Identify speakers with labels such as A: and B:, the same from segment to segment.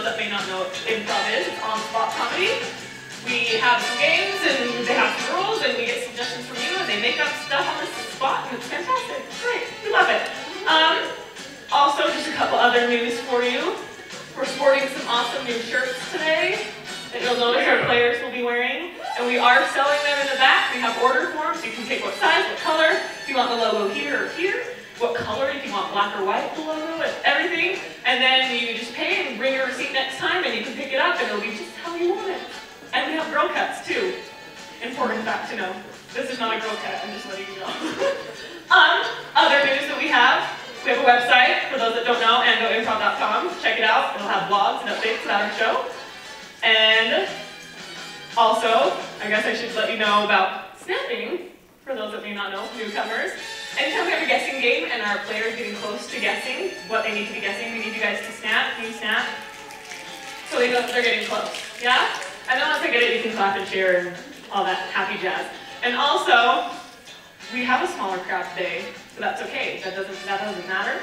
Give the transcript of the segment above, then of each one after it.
A: those that may not know what improv is, it's on-spot comedy. We have some games, and they have some rules, and we get suggestions from you, and they make up stuff on the spot, and it's fantastic. It's great. We love it. Also, just a couple other news for you. We're sporting some awesome new shirts today that you'll notice our players will be wearing. And we are selling them in the back. We have order forms. You can pick what size, what color. If you want the logo here or here. What color, if you want black or white, the logo, and everything. And then you just pay and bring your receipt next time, and you can pick it up, and it'll be just how you want it. And we have girl cuts, too. Important fact to know. This is not a girl cut. I'm just letting you know. Other news that we have a website, for those that don't know, andoimprov.com. Check it out. It'll have blogs and updates about our show. And also, I guess I should let you know about snapping, for those that may not know, newcomers. Anytime we have a guessing game and our players getting close to guessing what they need to be guessing, we need you guys to snap. Can you snap? So they know that they're getting close. Yeah? And then once I get it, you can clap and cheer and all that happy jazz. And also, we have a smaller crowd today, so that's okay. That doesn't matter.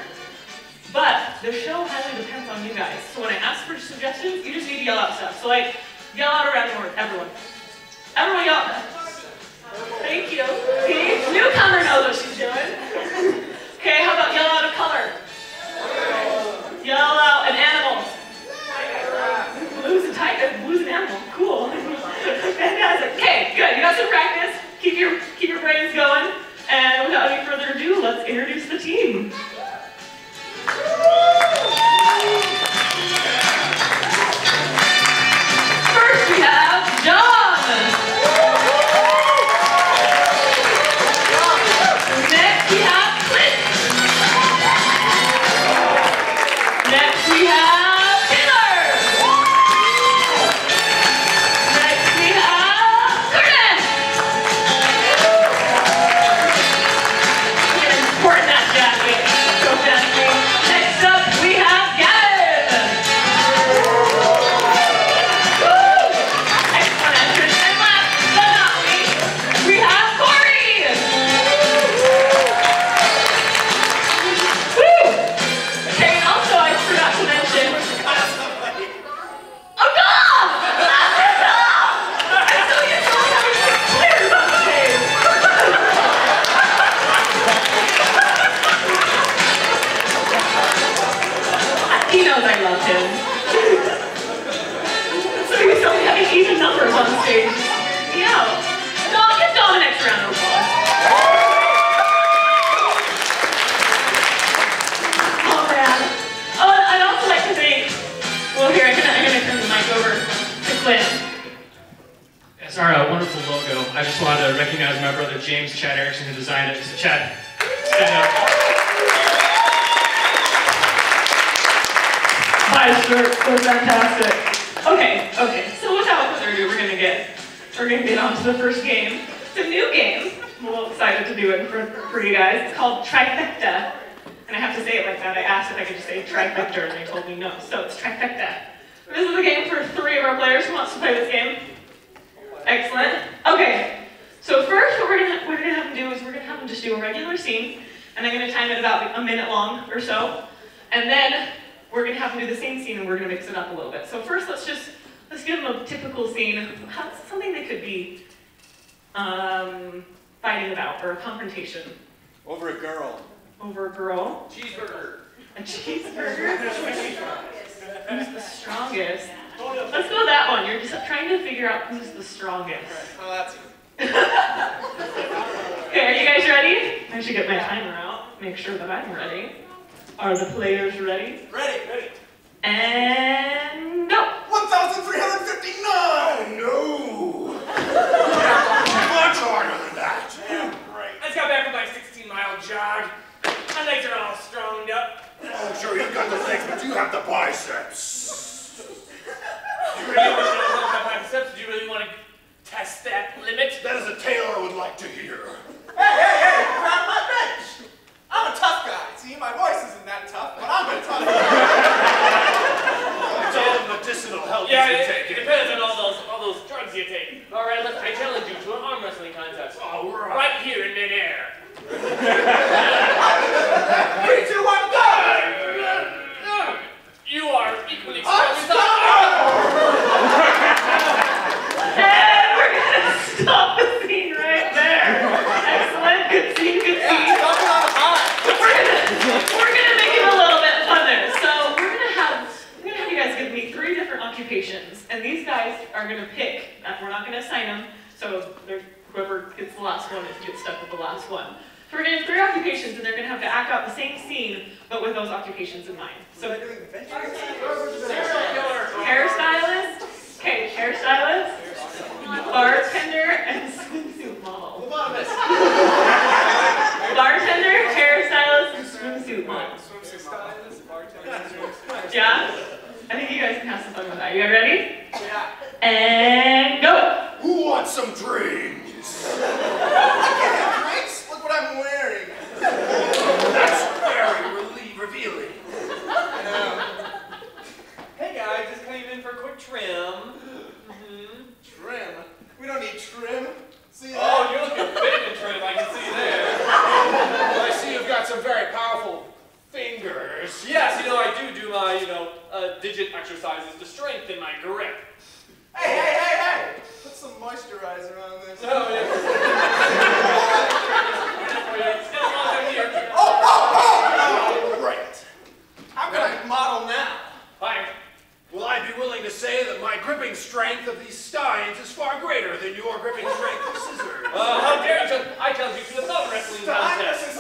A: But the show highly depends on you guys. So when I ask for suggestions, you just need to yell out stuff. So like, yell out around the word, everyone. Everyone yell out. Thank you. See? Newcomer knows what she's doing. Okay, how about yell out a color? Yell out an animal. Blue's a tiger. Blue's an animal. Cool. Fantastic. Okay, good. You got some practice. Keep your brains going. And without any further ado, let's introduce the team. First we have John. Next we have Clint. Next we have Taylor. Next we have Curtis. Important that jacket. So fancy. Next up we have Gavin. Woo! Excellent entrance. And last but not least, we have Corey. Woo! Okay, and also I forgot to mention. Oh, dog! I'm so used to only having 6 players on the stage. He knows I love him. So he's only having even numbers on stage. Yeah. Dom, give Dom an extra round of applause. Oh man. Oh, and I'd also like to thank, well here, I'm gonna turn the mic over to Clint.
B: It's our wonderful logo. I just wanted to recognize my brother James Chad Erickson who designed it. So Chad, stand up.
A: Nice shirt, so fantastic. Okay, so without further ado, we're gonna get on to the first game. It's a new game. I'm a little excited to do it for you guys. It's called Trifecta. And I have to say it like that. I asked if I could just say trifecta, and they told me no. So it's Trifecta. This is a game for 3 of our players. Who wants to play this game? Excellent. Okay, so first what we're gonna have them do is we're gonna have them just do a regular scene, and I'm gonna time it about a minute long or so. And then we're going to have them do the same scene and we're going to mix it up a little bit. So first let's give them a typical scene, something they could be fighting about, or a confrontation.
C: Over a girl.
A: Over a girl.
C: Cheeseburger.
A: A cheeseburger? Who's the strongest? Let's go that one. You're just trying to figure out who's the strongest.
C: Oh, that's easy.
A: Okay, are you guys ready? I should get my timer out, make sure that I'm ready. Are the players ready?
C: Ready.
A: And go!
C: 1,359! No! Much harder than that.
D: Yeah, right. I just got back from my 16-mile jog. My legs are all strung up.
C: Oh, sure, you've got the legs, but you have the biceps.
D: You really want to know about my biceps? Do you really want to test that limit?
C: That is a tale I would like to hear.
E: Hey, grab my bench! I'm a tough guy. See, my voice isn't that tough, but I'm a tough guy.
C: It's all the medicinal help
D: Yeah,
C: you
D: it
C: take.
D: depends on all those drugs you take. All right, I challenge you to an arm wrestling contest.
C: All right.
D: Right here in midair.
E: 3, 2, 1, go!
D: You are equally strong as I
A: are going to pick. We're not going to assign them, so whoever gets the last one gets stuck with the last one. So we're going to have 3 occupations, and they're going to have to act out the same scene, but with those occupations in mind. So, hairstylist, okay, hairstylist, bartender, and swimsuit model. Bartender, hairstylist, and swimsuit model. Yeah? I think you guys can have some fun with that. You guys ready?
E: Yeah.
A: And go!
C: Who wants some drinks?
E: I can't have drinks. Look what I'm wearing.
C: That's very revealing.
D: Hey guys, just came in for a quick trim.
E: Trim? We don't need trim. See that?
D: Oh, you're looking fit in trim, I can see there.
C: Well, I see you've got some very powerful fingers.
D: Yes, I do my, digit exercises to strengthen my grip.
E: Hey! Put some moisturizer on this.
D: Oh, yeah.
E: Oh! Right. How can I model now?
D: Fine.
C: Well, I'd be willing to say that my gripping strength of these steins is far greater than your gripping strength of scissors.
D: How dare you? I challenge you to the thumb wrestling contest.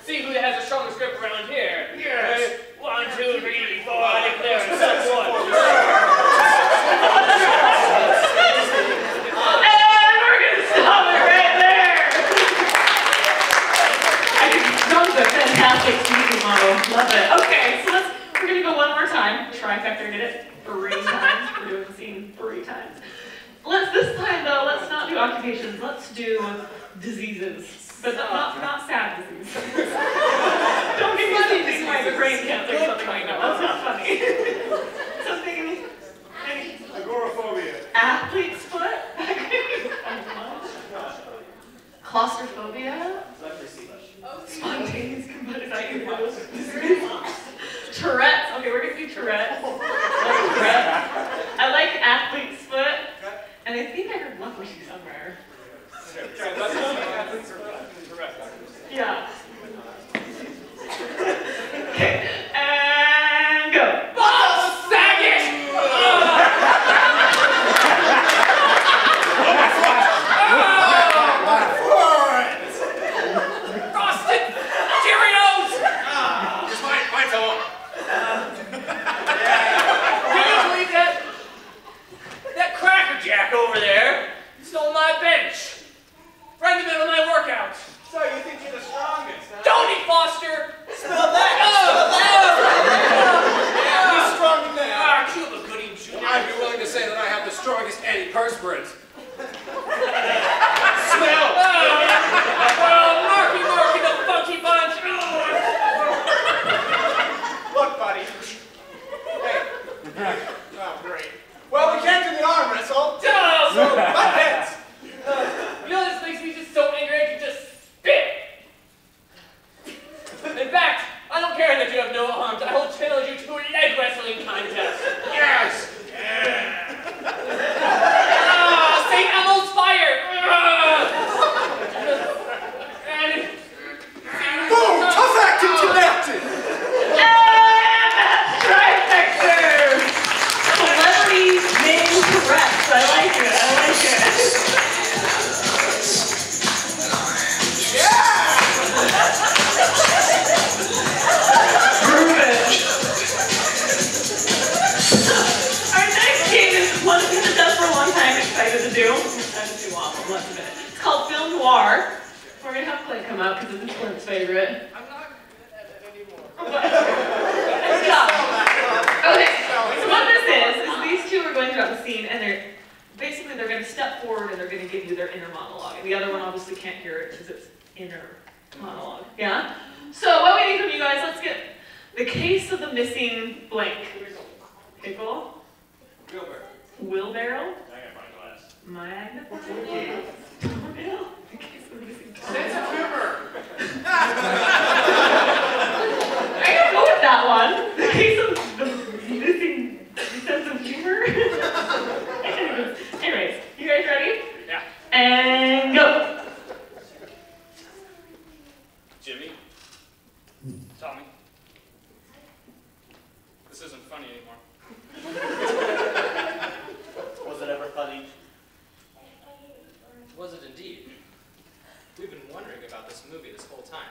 D: See who has the strongest grip around here.
C: Yes.
D: 1, 2, 3, 4, I declare it. Step 1.
A: And we're going to stop it right there! I think that was a fantastic swimsuit model. Love it. Okay, so we're going to go one more time. Trifecta, get it? 3 times. We're doing the scene 3 times. This time though, let's not do occupations. Let's do diseases. But not sad diseases. Don't give me something like brain cancer or something like that. That's not funny. Something,
C: Agoraphobia.
A: athlete's foot? Claustrophobia? Spontaneous combustion. Is that your nose? Tourette's. Okay, we're going to do Tourette's. I like athlete's foot. And I think I heard leprosy somewhere. Yeah. Okay, and go.
D: Sagging! Frosted Cheerios!
C: It's my fault.
D: Can you believe that? That Cracker Jack over there stole my bench. Right in the middle of my workout.
E: So you think you're the strongest, huh?
D: Tony Foster!
E: Spill that! He's strong now.
D: Cuba Gooding Jr.
C: I'd be willing to say that I have the strongest antiperspirant. Smell!
D: Marky Mark and the Funky Bunch!
E: Look, buddy. Hey. Oh, great. Well, we can't do the arm wrestle. So, butt heads.
D: This makes me just so angry I can just spit! In fact, I don't care that you have no arms. I will challenge you to a leg wrestling contest.
C: Yes!
D: St. Elmo's fire!
E: Boom! Tough acting connected.
A: And that's trifecta! Celebrities named Tourette's. I like it. Prove it. Our next game is one thing that I've done for a long time, excited to do. I'm just too long, once a minute. It's called Film Noir. We're going to have Clint come out because it's Clint's favorite.
E: I'm not good at it anymore.
A: Good job. Okay, so what this is these two are going throughout the scene and they're going to step forward and they're going to give you their inner monologue. And the other one obviously can't hear it because it's inner monologue. Yeah? So what we need from you guys, let's get the case of the missing blank. Pickle? Wheelbarrow? Magna? Toenail? The case of the missing blank.
C: Sense of humor.
A: I'm going to go with that one. The case of the missing sense of humor. Anyways, you guys ready?
D: Yeah.
A: And go.
D: Jimmy? Tommy? This isn't funny anymore.
F: funny?
D: Was it indeed? We've been wondering about this movie this whole time.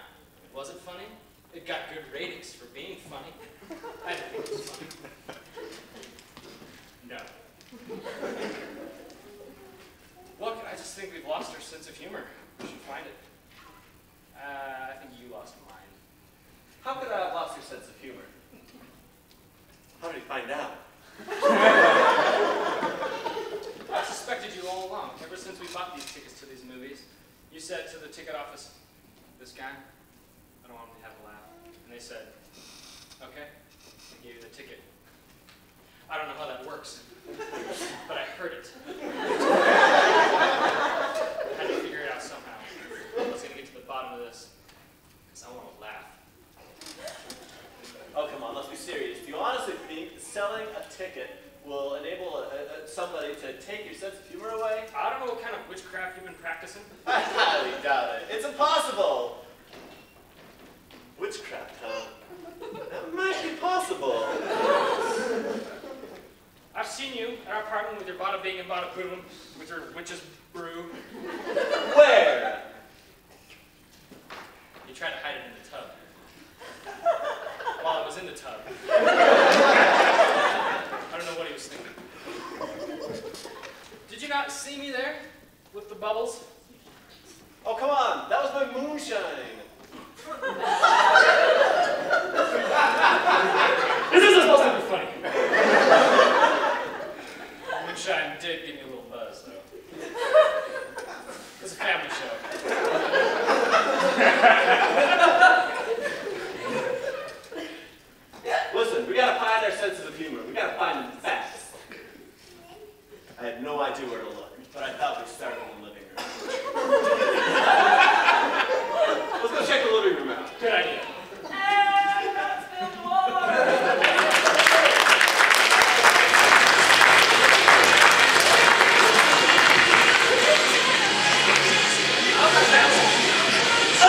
D: Was it funny? It got good ratings for being funny. I didn't think it was funny. No. Look, I just think we've lost our sense of humor. We should find it. I think you lost mine.
F: How could I have lost your sense of humor? How did he find out?
D: I suspected you all along, ever since we bought these tickets to these movies. You said to the ticket office, this guy, I don't want him to have a laugh. And they said, okay, I gave you the ticket. I don't know how that works, but I heard it. I had to figure it out somehow. I was going to get to the bottom of this, because I want to laugh.
F: Oh, come on, let's be serious. Do you honestly think selling a ticket will enable somebody to take your sense of humor away?
D: I don't know what kind of witchcraft you've been practicing.
F: I highly doubt it. It's impossible. Witchcraft, huh? That might be possible.
D: I've seen you at our apartment with your bada bing and bada boom, with your witch's brew.
F: Where?
D: You tried to hide it in the tub. While I was in the tub. I don't know what he was thinking. Did you not see me there? With the bubbles?
F: Oh, come on. That was my moonshine.
D: This isn't supposed to be funny. Moonshine did give me a little buzz, though. It's a family show.
F: Listen, we gotta find our senses of humor. We gotta find them fast. I had no idea where to look, but I thought we'd start in the living room. Let's go check the living room out.
D: Good idea.
A: And that's spilled water.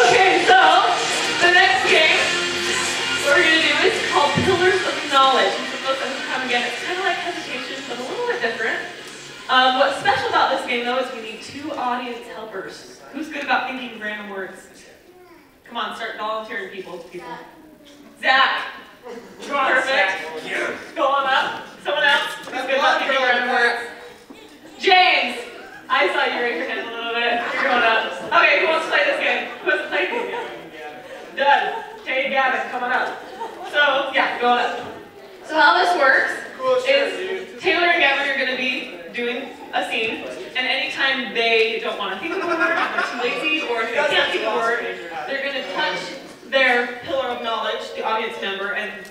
A: Okay, so the next game what we're gonna do is called Pillars of Knowledge. And for most of us come again, it's kind of like hesitation, but a little bit different. What's special about this game, though, is we need 2 audience helpers. Who's good about thinking random words? Come on, start volunteering people. Zach. Perfect. Go on up. Someone else who's good about thinking random words. James. I saw you raise your hand a little bit. You're going up. Okay, who wants to play this game? Who wants to play this game? Done. Okay, Gavin, come on up. So, yeah, go on up. So how this works is Taylor and Gavin are going to be doing a scene, and anytime they don't want to think of a word, they're too lazy, or if they can't think of a word, they're going to touch their pillar of knowledge, the audience member, and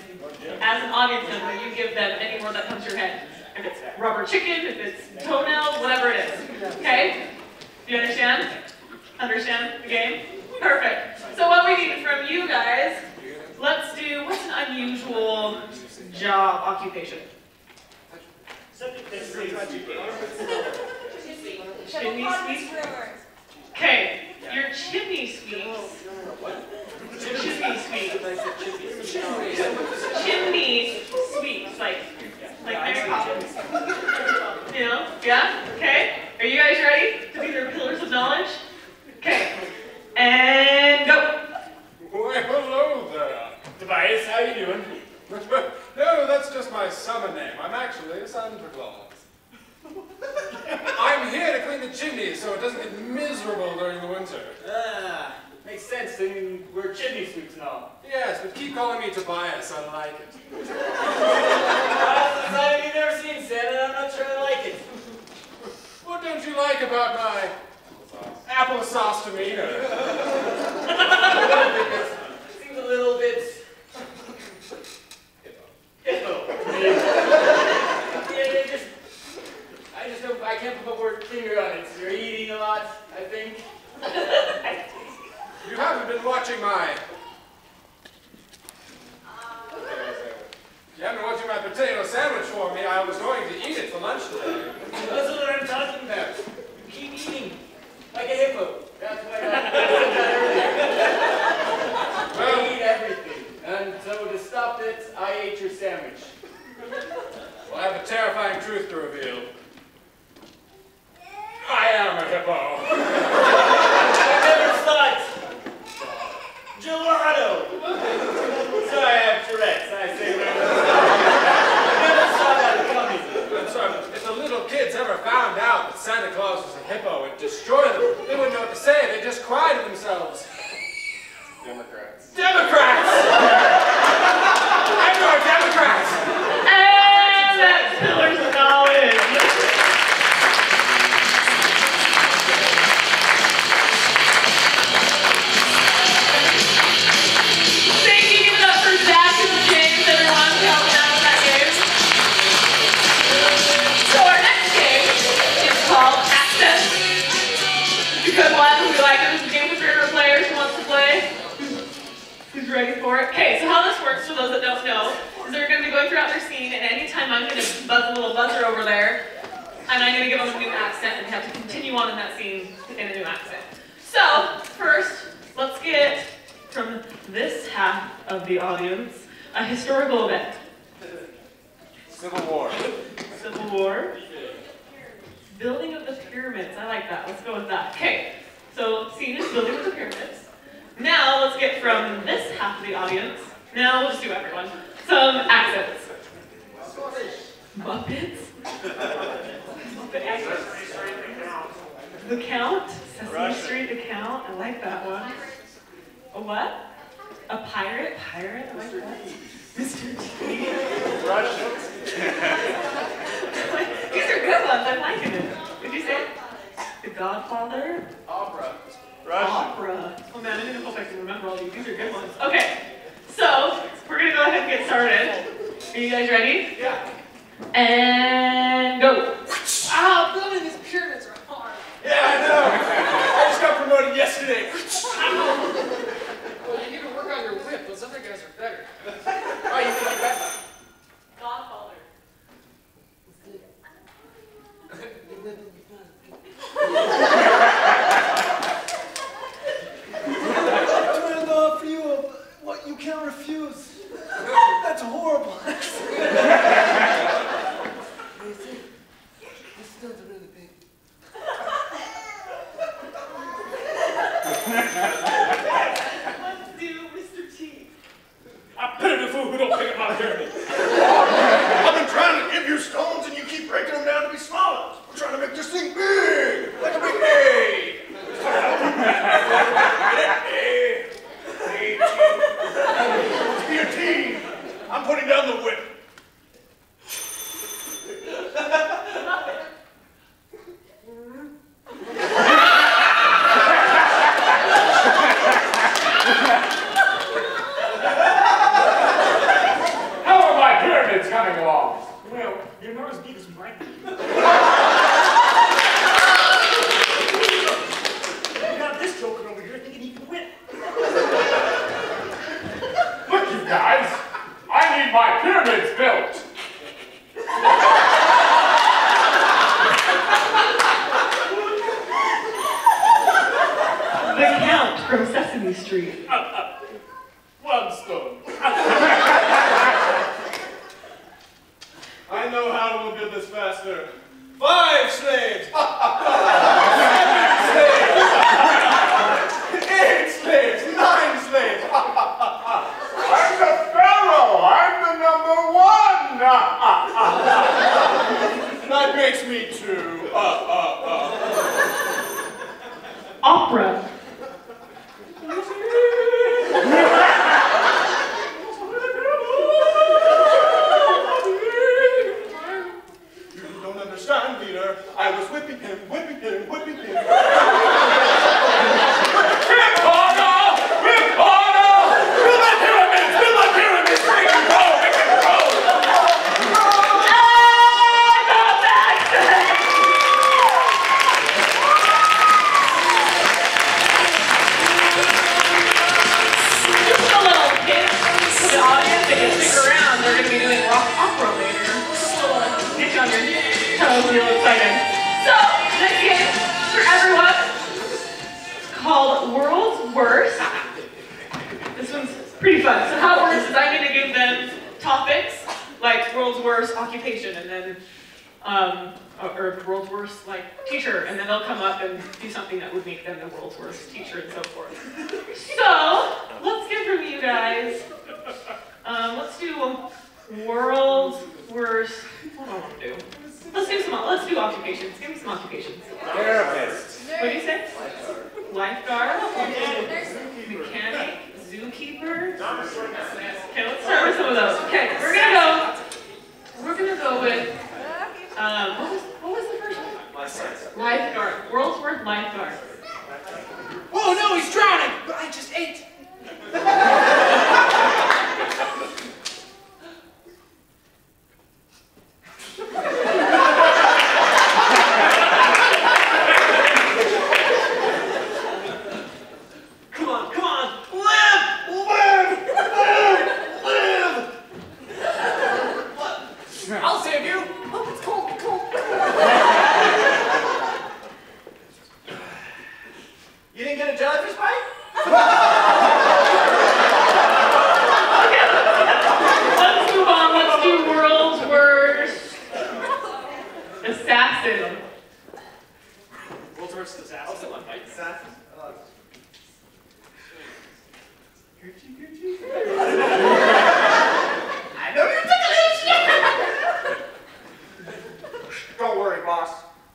A: as an audience member, you give them any word that comes to your head. If it's rubber chicken, if it's toenail, whatever it is. Okay? Do you understand? Understand the game? Perfect. So what we need from you guys, let's do, what's an unusual job, occupation? Chimney sweep? Okay, your chimney sweeps. Chimney sweeps. Chimney sweeps, like Mary Poppins. You know? Yeah? Okay. Are you guys ready to be their pillars of knowledge? Okay. And go.
C: Why, hello there.
D: Tobias, how you doing?
C: No, that's just my summer name. I'm actually Santa Claus. I'm here to clean the chimneys so it doesn't get miserable during the winter.
G: Ah, makes sense. I mean, we're chimney sweeps and all.
C: Yes, but keep calling me Tobias. I like it.
G: You've never seen Santa, and I'm not sure I like it.
C: What don't you like about my applesauce demeanor?
G: Seems a little bit... hippo. I can't put my finger on it. You're eating a lot, I think.
C: You haven't been watching my... You haven't been watching my potato sandwich for me. I was going to eat it for lunch today.
G: That's what I'm talking about. Keep eating. Like a hippo. That's what I said earlier. I eat everything. And so to stop it, I ate your sandwich.
C: Well, I have a terrifying truth to reveal. I am a hippo.
G: I never thought. Gelato. Sorry, I have Tourette's. I say random stuff. I never saw that coming.
C: I'm sorry, if the little kids ever found out that Santa Claus was a hippo and destroyed them, they wouldn't know what to say. They'd just cry to themselves.
F: Democrats.
C: Democrats! I know Democrats!
A: And that's Pillars of Knowledge. Thank you, give it up for Zach and James, everyone, for helping out with that game. So our next game is called Access. It's a good one. We like it. It's a game for favorite players who wants to play. Who's ready for it? Okay, so how this works for those that don't know is they're going to be going throughout their scene, and anytime I'm going to buzz a little buzzer over there, and I'm going to give them a new accent, and they have to continue on in that scene in a new accent. So, first, let's get from this half of the audience a historical event.
F: Civil War.
A: Civil War. Building of the pyramids. I like that. Let's go with that. Okay, so scene is building of the pyramids. Now, let's get from this half of the audience, now we'll just do everyone, some accents. Muppets? Muppet accents. The Count? Sesame Street, The Count, I like that one. A what? A pirate? Pirate, I like that. Mr. T.
F: Russians.
A: These are good ones, I'm liking it. Did you say The Godfather?
C: Opera.
A: Opera. Oh man, I don't know if I can remember all these. These are good ones. Okay, so we're gonna go ahead and get started. Are you guys ready?
C: Yeah.
A: And go.
G: Wow, building these pyramids are hard.
C: Yeah, I know. I just got promoted yesterday.
D: Well, you need to work on your whip. Those other guys are better.
C: Oh, you think you bet?
A: Godfather.
E: Turned off you of what you can't refuse. That's horrible. This stone's really big.
A: Let's do Mr. T.
C: I pity the fool who don't pick up my pyramid. I've been trying to give you stones and you keep breaking them down to be smaller. We're trying to make this thing big, like a big A. Let's be a team. I'm putting down the whip. How are my pyramids coming along?
G: Well, they're not as big as you might be. You got this joker over here thinking he can win.
C: Look, you guys. I need my pyramids built.
A: The Count from Sesame Street.
C: One stone. I know how we'll build this faster. 5 slaves. 7 slaves. 8 slaves. 9 slaves. I'm the pharaoh. I'm the #1. That makes me 2.
A: Opera.
C: You don't understand, leader. I was whipping him, whipping him, whipping him. Ricardo! Ricardo! Build my pyramids! Build my pyramids! Make them grow! Make them grow!
A: Just a little hint to the audience. If you stick around, they're going to be doing rock opera later. Just a little get you on your toes, real excited. So, this game for everyone is called World's Worst. This one's pretty fun. So how it works is I'm going to give them topics, like world's worst occupation, and then or the world's worst like teacher, and then they'll come up and do something that would make them the world's worst teacher and so forth. So let's get from you guys. Let's do world's worst. What do I want to do? Let's do occupations. Give me some occupations.
F: Therapist.
A: What do you say? Lifeguard. Mechanic. Zookeeper. Okay, let's start with some of those. Okay, we're gonna go with what was the first one? Lifeguard. World's worst lifeguard.
E: Oh no, he's drowning! But I just ate.
F: Come on, live!
E: I'll save you. Oh, it's cold. You didn't get a jellyfish bite?
A: Let's move on. Let's do world's worst assassin.
D: World's worst assassin.
F: Assassin.
E: I know you're ticklish. Don't worry, boss.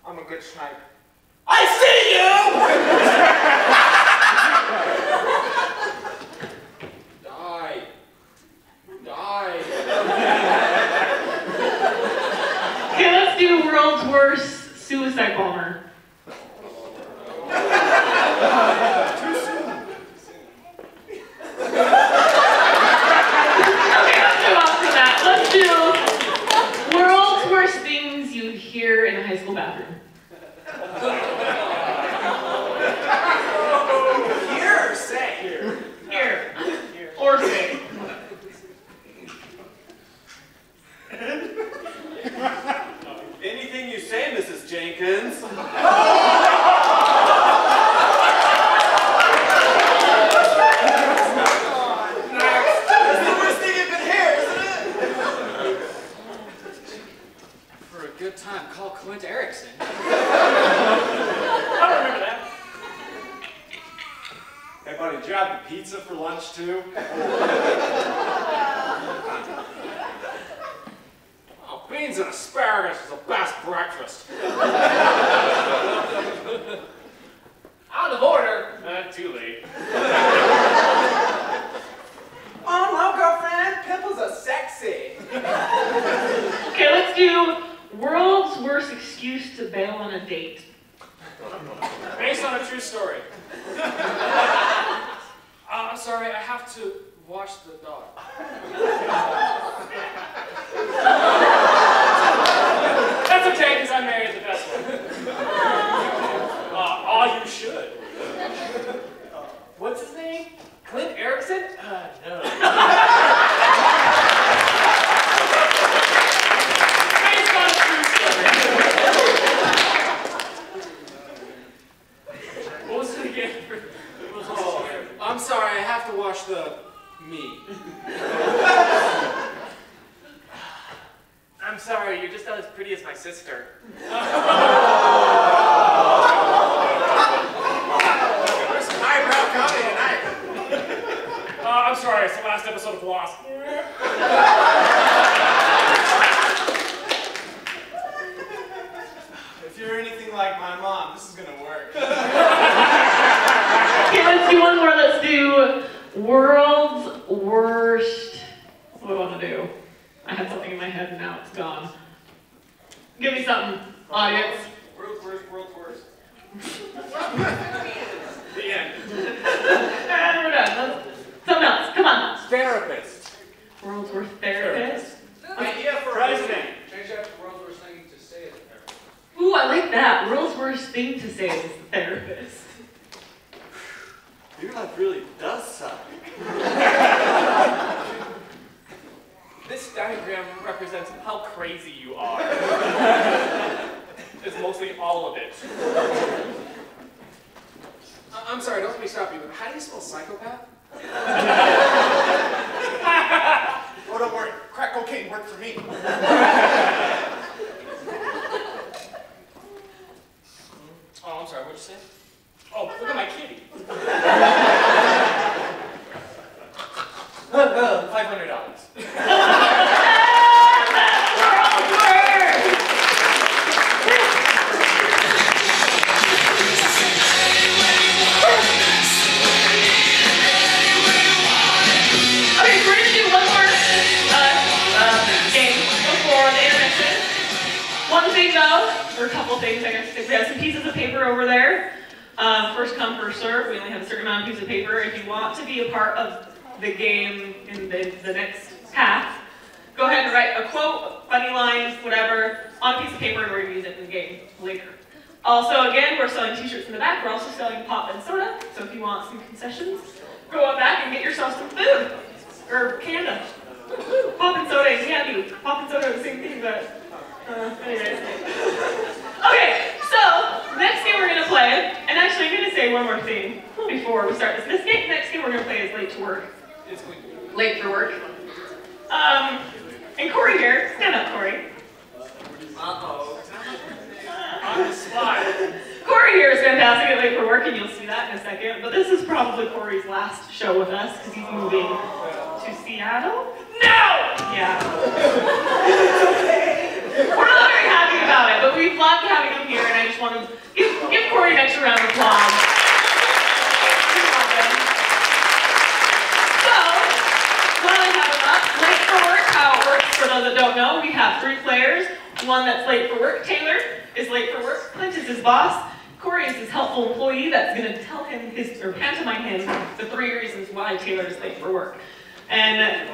E: I'm a good sniper. I see you! Die.
A: Okay, let's do world's worst suicide bomber. Let's do world's worst things you'd hear in a high school bathroom.
E: Here or say?
A: Here. Or say.
F: Anything you say, Mrs. Jenkins.
E: That's the worst thing you could hear, isn't it?
D: For a good time, call Clint Erickson.
C: I don't remember that.
F: Hey, buddy, did you have the pizza for lunch, too?
D: Oh, beans and asparagus is the best breakfast.
E: Out of order.
C: Too late.
E: Oh no, girlfriend. Pimples are sexy.
A: Okay, let's do world's worst excuse to bail on a date.
D: Based on a true story. I'm sorry, I have to wash the dog. That's okay, because I married the best one. You should.
E: What's his name? Clint Erickson? No.
D: Based on a true story. What was it again? I'm sorry, I have to wash the me.
G: I'm sorry, you're just not as pretty as my sister.
E: There's some highbrow comedy tonight.
C: I'm sorry, it's the last episode of Lost.
E: If you're anything like my mom, this is gonna work.
A: Okay, let's do one more. Let's do world's worst. What do I want to do? I had something in my head and now it's gone. Give me something, audience.
E: World's worst.
C: The end.
A: And we're done. Something else. Come on.
F: Therapist.
A: World's worst therapist.
E: Idea for
C: President.
E: Change that to world's worst thing to say as a therapist.
A: Ooh, I like that. World's worst thing to say is the therapist.
F: Your life really does suck.
G: This diagram represents how crazy you are. It's mostly all of it.
D: I'm sorry, don't let me stop you, but how do you spell psychopath?
E: Oh, don't worry. Crack cocaine worked for me.
A: One thing though, or a couple things I guess. We have some pieces of paper over there. First come, first serve. We only have a certain amount of pieces of paper. If you want to be a part of the game in the next half, go ahead and write a quote, funny lines, whatever, on a piece of paper and we're going to use it in the game later. Also, again, we're selling t-shirts in the back. We're also selling pop and soda. So if you want some concessions, go out back and get yourself some food. Or Canada. Pop and soda and candy. Pop and soda are the same thing, but anyways. Okay, so next game we're going to play, and actually I'm going to say one more thing before we start this. Next game we're going to play is Late to Work.
D: It's going to be
A: Late for Work. And Corey here, stand up, Corey.
D: uh-oh. On the spot.
A: Corey here is fantastic at Late for Work, and you'll see that in a second. But this is probably Corey's last show with us because he's moving to Seattle. No! Yeah. We're not very happy about it, but we've loved having him here, and I just want to give Corey an extra round of applause. So, while I have him up, Late for Work, how it works for those that don't know, we have 3 players. One that's late for work, Taylor, is late for work. Clint is his boss. Corey is his helpful employee that's going to tell him or pantomime him the 3 reasons why Taylor is late for work. And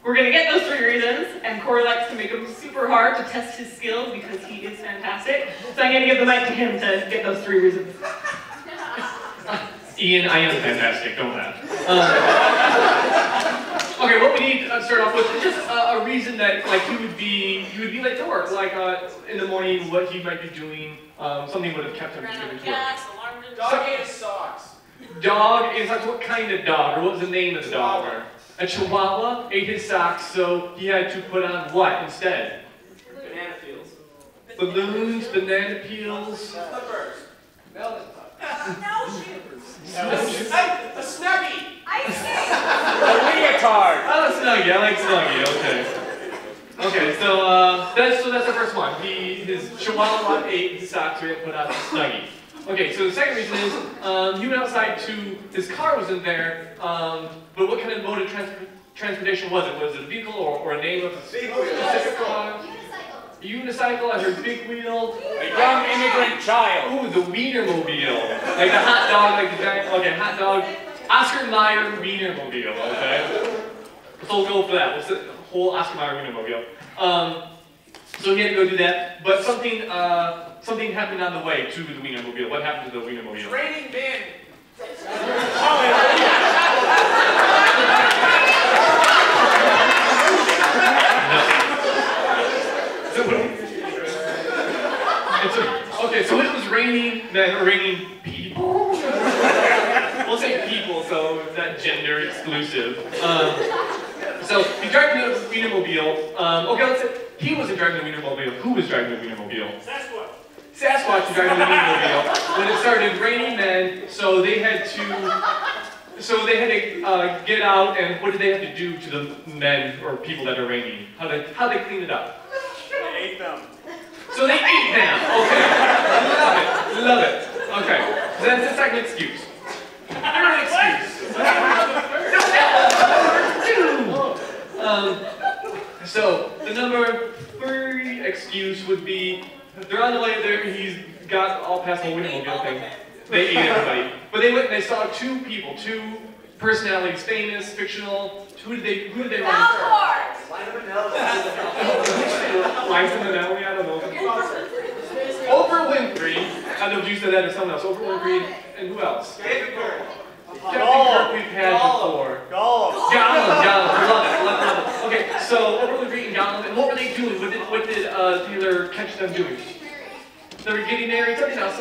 A: we're going to get those 3 reasons, and Corey likes to make them super hard to test his skills because he is fantastic. So I'm going to give the mic to him to get those 3 reasons.
B: Ian, I am fantastic, don't laugh. Okay, what we need to start off with is just a reason that like you would be late to work. Like in the morning, what he might be doing, something would have kept him from getting to work.
D: Dog ate his socks.
B: Dog ate his socks. What kind of dog, or what was the name of the dog? A Chihuahua ate his socks, so he had to put on what instead?
D: Banana peels.
B: Balloons, banana peels.
D: Slippers. Melon.
E: Snowshoes.
D: A snuggie.
E: A leotard.
B: Oh, Snuggie. I like Snuggie. Okay. Okay, so that's the first one. His Chihuahua ate his socks, so he had to put on a Snuggie. Okay, so the second reason is he went outside to his car wasn't there. But what kind of mode of transportation was it? Was it a vehicle or a name of a specific car? Unicycle. I heard big wheel.
E: A young immigrant child.
B: Ooh, the Wienermobile. Like the hot dog, like the giant, okay, hot dog. Oscar Mayer Wienermobile, okay? So we'll go for that. What's the whole Oscar Mayer Wienermobile? So he had to go do that, but something happened on the way to the Wienermobile. What happened to the Wienermobile?
D: Raining bin. Okay, so it was raining men, or raining people? We'll say people, so it's not gender exclusive. So he's driving the Wienermobile. Okay, let's say he wasn't driving the Wienermobile. Who was driving the Wienermobile?
C: Sasquatch.
B: Sasquatch was driving the Wienermobile. When it started raining men, so they had to get out, and what did they have to do to the men or people that are raining? How'd they clean it up?
C: They ate them.
B: So they ate them. Okay. Love it. Okay. So that's the second excuse. Third excuse. So the number 3 excuse would be they're on the way there. He's got all past the Wienermobile thing. They ate everybody. But they went and they saw 2 people, 2 personalities, famous, fictional. Who did they run into? Liza Minnelli, I don't know. Oprah Winfrey. I don't know if you said that or someone else. Oprah Winfrey, and who else? Captain Kirk we've had before. Gollum. Love it. Okay, so Oprah Winfrey and Gollum, and what were they doing? What did Taylor catch them doing? They were getting married, something else.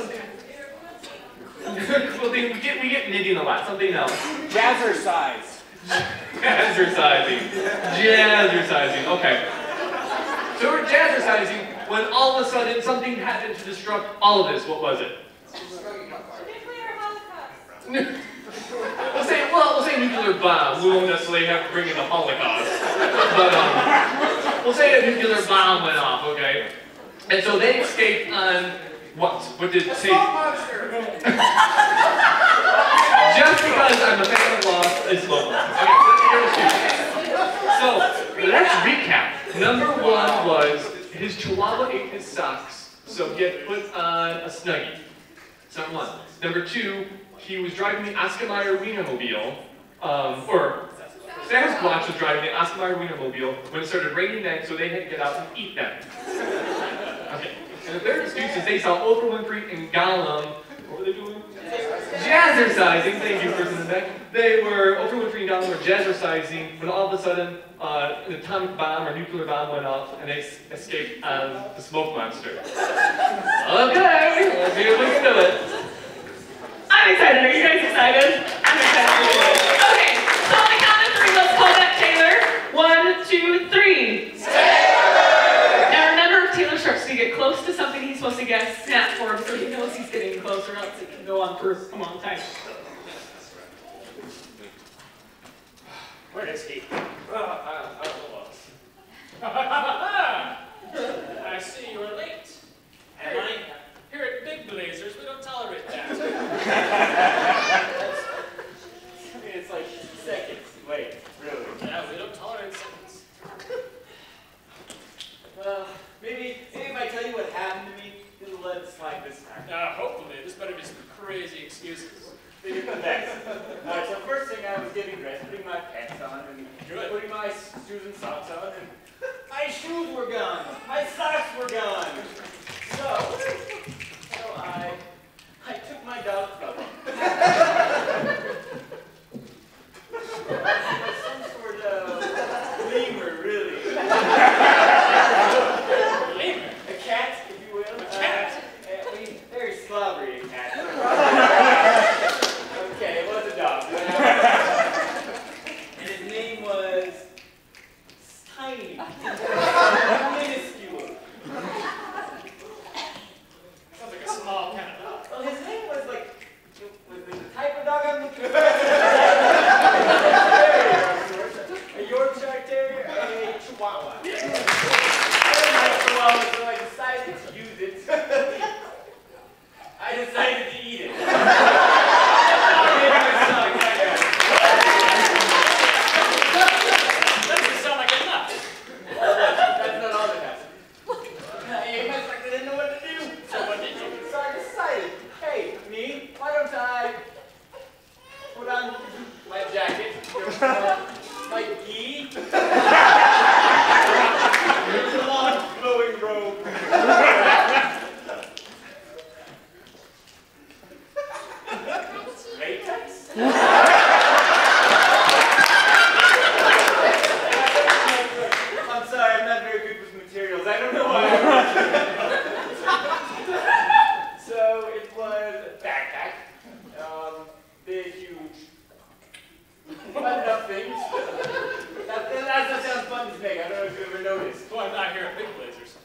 B: Well, we get knitting a lot, something else.
E: Jazzercise.
B: Jazzercising, okay. So we're jazzercising when all of a sudden something happened to disrupt all of this. What was it? We'll say nuclear bomb. We won't necessarily have to bring in the Holocaust. But we'll say a nuclear bomb went off, okay? And so they escaped on what? What did it say?
E: Monster.
B: Just because I'm a fan of Lost, it's low. So let's recap. Number one was his chihuahua ate his socks, so he had to put on a Snuggie. That's number one. Number two, he was driving the Oscar Mayer Wienermobile, or Sasquatch was driving the Oscar Mayer Wienermobile when it started raining then, so they had to get out and eat them. Okay. And the third excuse is they saw Oprah Winfrey and Gollum. What were they doing? Jazzercising. Thank you, person in the back. Oprah Winfrey and Gollum were jazzercising when all of a sudden an atomic bomb or nuclear bomb went off and they escaped the smoke monster. Okay, let's see if we can do it.
A: I'm excited. Are you guys excited? I'm excited. Okay, so on the count of three, let's call that Taylor. 1, 2, 3. Now remember, if Taylor starts to get close to something he's supposed to get, snap for him so he knows he's getting closer, else it can go on for, come on, time.
D: Where is he?
C: I don't know.
D: I see you are late. Am I? Here at Big Blazers, we don't tolerate that.
G: It's like seconds. Wait, really?
D: Yeah, we don't tolerate seconds.
G: Well, maybe if I tell you what happened to me, you'll let it slide this time.
D: Hopefully, this better be some crazy excuses.
G: Figure the best. Alright, so first thing I was getting dressed, putting my pants on, and putting my shoes and socks on, and my shoes were gone. My socks were gone. So I took my dog from him. Some sort of lemur, really.
D: Lemur?
G: A cat, if you will.
D: A cat?
G: Very slobbery cat. Okay, it was a dog. And his name was Tiny. Minuscule.
D: Sounds like a small kind of dog.
G: Well, his name was like, was the type of dog I'm looking for. A Yorkshire Terrier and a Chihuahua. I didn't like Chihuahua, so I decided to use it. I decided to eat it.
D: Doesn't sound like enough.
G: That's not all that happened. I ate my socks, I didn't know what to do.
D: So what did you do?
G: So I decided, hey, me, why don't I put on my jacket, my gi, the long flowing robe. Latex? I'm sorry, I'm not very good with materials. I don't know why. So it was a backpack, big, huge, buttoned up things. That sounds fun to make. I don't know if you ever noticed.
D: Well, I'm not here at Big Blazers.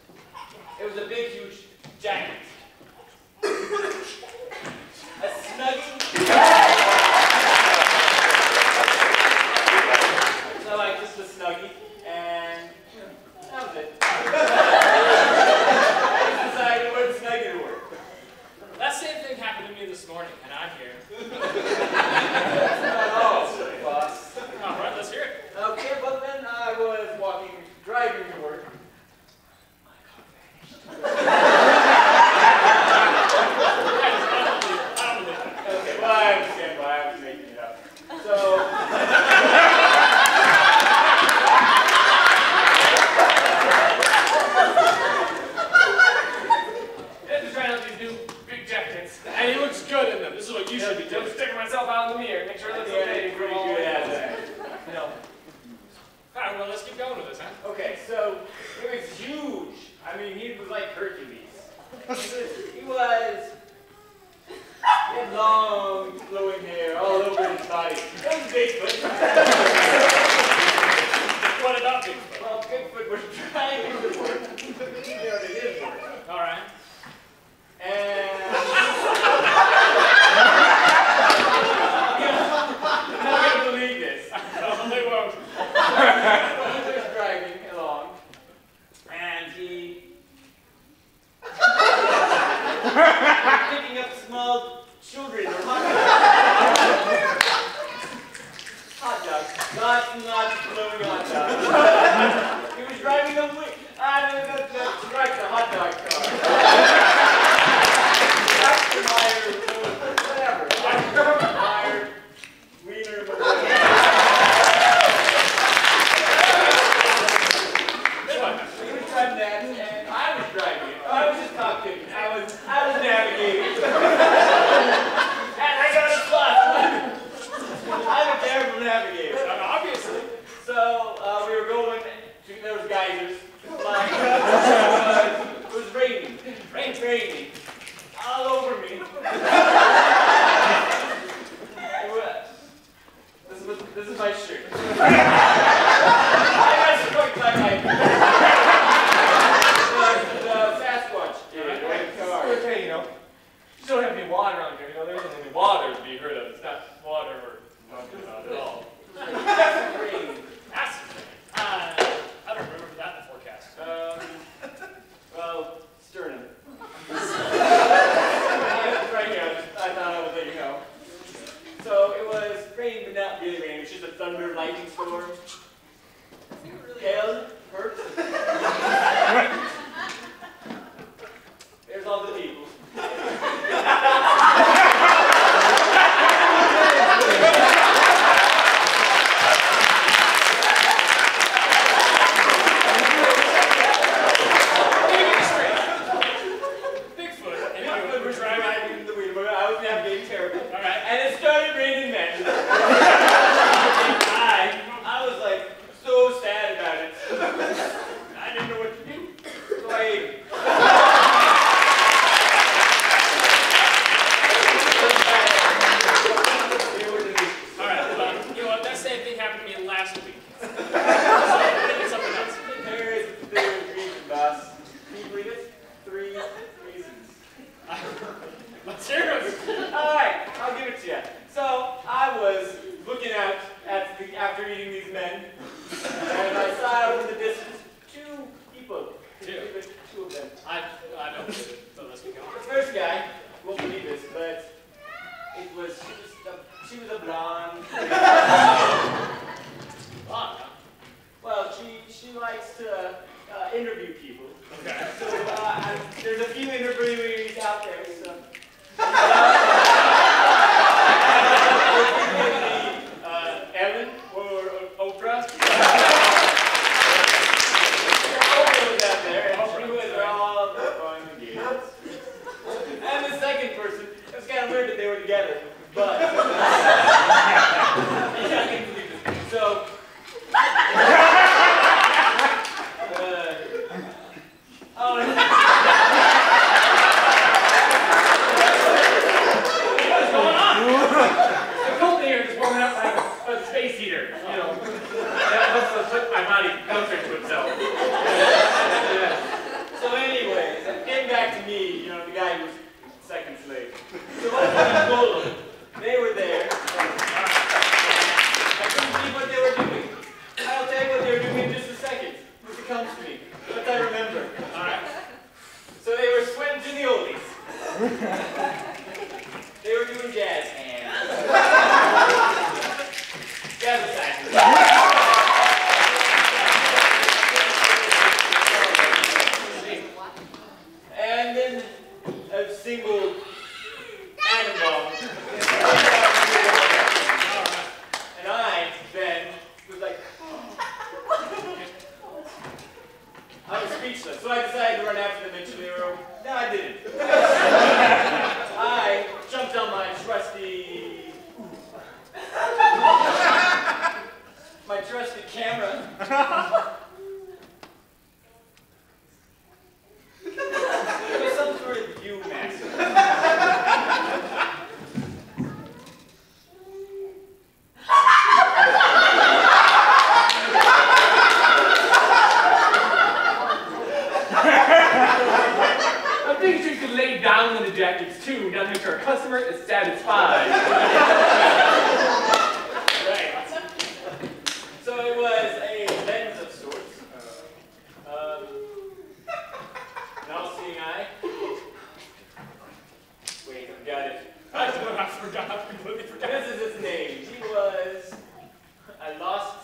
G: It was a big, huge jacket. A snuggie. So I just a snuggie, and that was it. I just decided what snuggie to wear.
D: That same thing happened to me this morning, and I'm here.
G: That's not all, boss.
D: All right, let's hear it.
G: Okay, well then I was driving to work. My car vanished. Okay, well I understand why I was making it up. So.
B: Just trying out these new big jackets.
D: And he looks good in them. This is what you should be
B: I'm
D: doing.
B: sticking myself out in the mirror, make sure it looks okay.
G: Pretty good at that. No.
D: All right, well, let's keep going with this, huh?
G: Okay, so it was huge. I mean, he was like Hercules. He had long, flowing hair all over his body. That was Bigfoot.
D: What about Bigfoot?
G: Well, Bigfoot was driving to work. He knew it is work.
D: All right.
G: And hot dog car. Whatever. Meyer, Wiener, whatever. We were driving that, and I was driving it. I was just cockpit. I was navigating. And I got a plus. I'm a terrible navigator.
D: Obviously.
G: So we were going to those geysers. It was raining. Raining. All over me. This is my shirt. I got struck by the Sasquatch.
B: Okay, you don't have any water on here. There isn't any water to be heard of. It's not water we're talking about at all.
G: Acid rain.
D: Acid rain. I don't remember that in the forecast.
G: Well, sternum. Right here, I thought I would let you know. So it was rain, but not really rain. It was just a thunder lightning storm. Hail, hurt. There's all the people. I was like so sad about it. I didn't know what to do. So I ate it.
D: Alright, well, you know what? That same thing happened to me last week. So, something else.
G: There is a reason, boss. Can you believe it? 3 reasons.
D: Let's hear it.
G: Alright, I'll give it to you. So, I was looking out after eating these men, and I saw out in the distance 2 people. Two of them.
D: I don't so let's keep going.
G: The first guy, won't believe this, but she was a blonde.
D: Blonde, huh?
G: Well, she likes to interview people.
D: Okay.
G: So there's a few interviewees out there. So. Ellen or Oprah. Oprah was out there, and she was all fun and games. And the second person, it was kind of weird that they were together, but so.
B: What's going on? The cold air is warming up like a space heater. That helps us put my body closer to itself.
G: So anyways, getting back to me, the guy who was second slave. So what I told them, they were there. I couldn't see what they were doing. I'll tell you what they were doing in just a second. If it comes to me. What I remember. Alright. So they were sweating to the oldies. They were doing jazz hands. Jazz assassins. And then a single animal. And I then was like, I was speechless. So I decided to run after them into the room. No, I didn't. I jumped on my trusty camera. It was some sort of Viewmaster.
B: I'm thinking you could lay down in the jackets too, now to make sure our customer is satisfied.
G: Right. So it was a lens of sorts. An all-seeing eye. Wait, I've got it.
D: I completely forgot.
G: This is his name. He was a lost.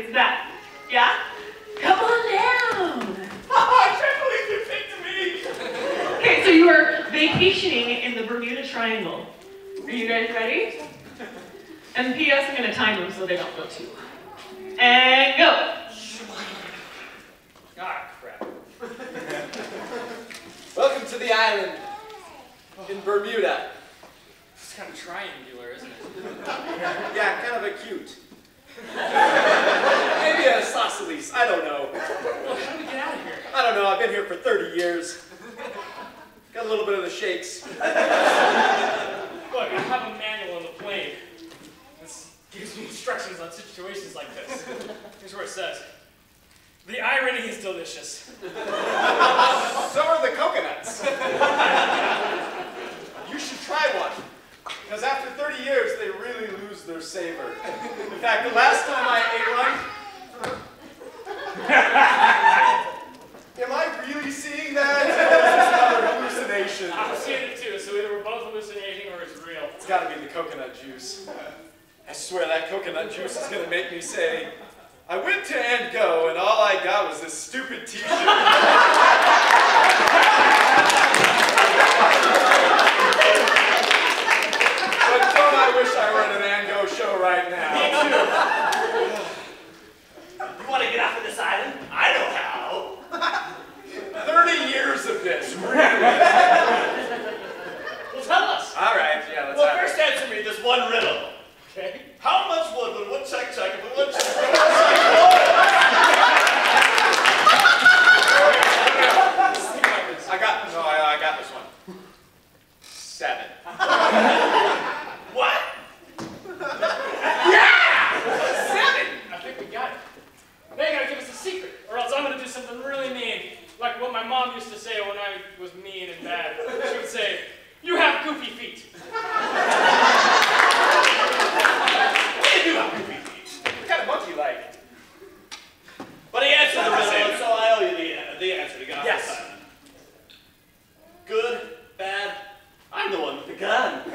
A: is that? Yeah? Come on down.
G: I can't believe you picked me.
A: Okay, so you are vacationing in the Bermuda Triangle. Are you guys ready? And P.S. I'm going to time them so they don't go too long. And go.
D: Ah, crap.
F: Welcome to the island in Bermuda.
D: It's kind of triangular, isn't it?
F: Yeah, kind of acute. Maybe a isosceles, I don't know.
D: Well, how do we get out of here?
F: I don't know, I've been here for 30 years. Got a little bit of the shakes.
D: Look, I have a manual on the plane. This gives me instructions on situations like this. Here's where it says, the irony is delicious.
F: So are the coconuts. You should try one. Because after 30 years, they really lose their savor. In fact, the last time I ate one... Am I really seeing that? It's another hallucination.
D: I'm seeing it too, so either we're both hallucinating or it's real.
F: It's got to be the coconut juice. I swear that coconut juice is going to make me say, I went to and go, and all I got was this stupid t-shirt. But don't I wish I were at an and go show right now.
G: Me too. You want to get off of this island? I know how.
F: 30 years of this, really.
G: Well, tell us.
F: All right, yeah, let's
G: Well,
F: have it.
G: first answer me this one riddle.
D: Okay?
G: How much wood would one check if one check?
F: I got this one. 7.
G: What?
D: I think we got it. Now you gotta give us a secret, or else I'm gonna do something really mean. Like what my mom used to say when I was mean and bad. She would say, you have goofy feet.
G: You do have goofy feet.
F: What kind of monkey you like?
G: But he answered the riddle, so I owe you the answer to get off
F: Yes.
G: this island. Good, bad, I'm the one with the gun.
D: What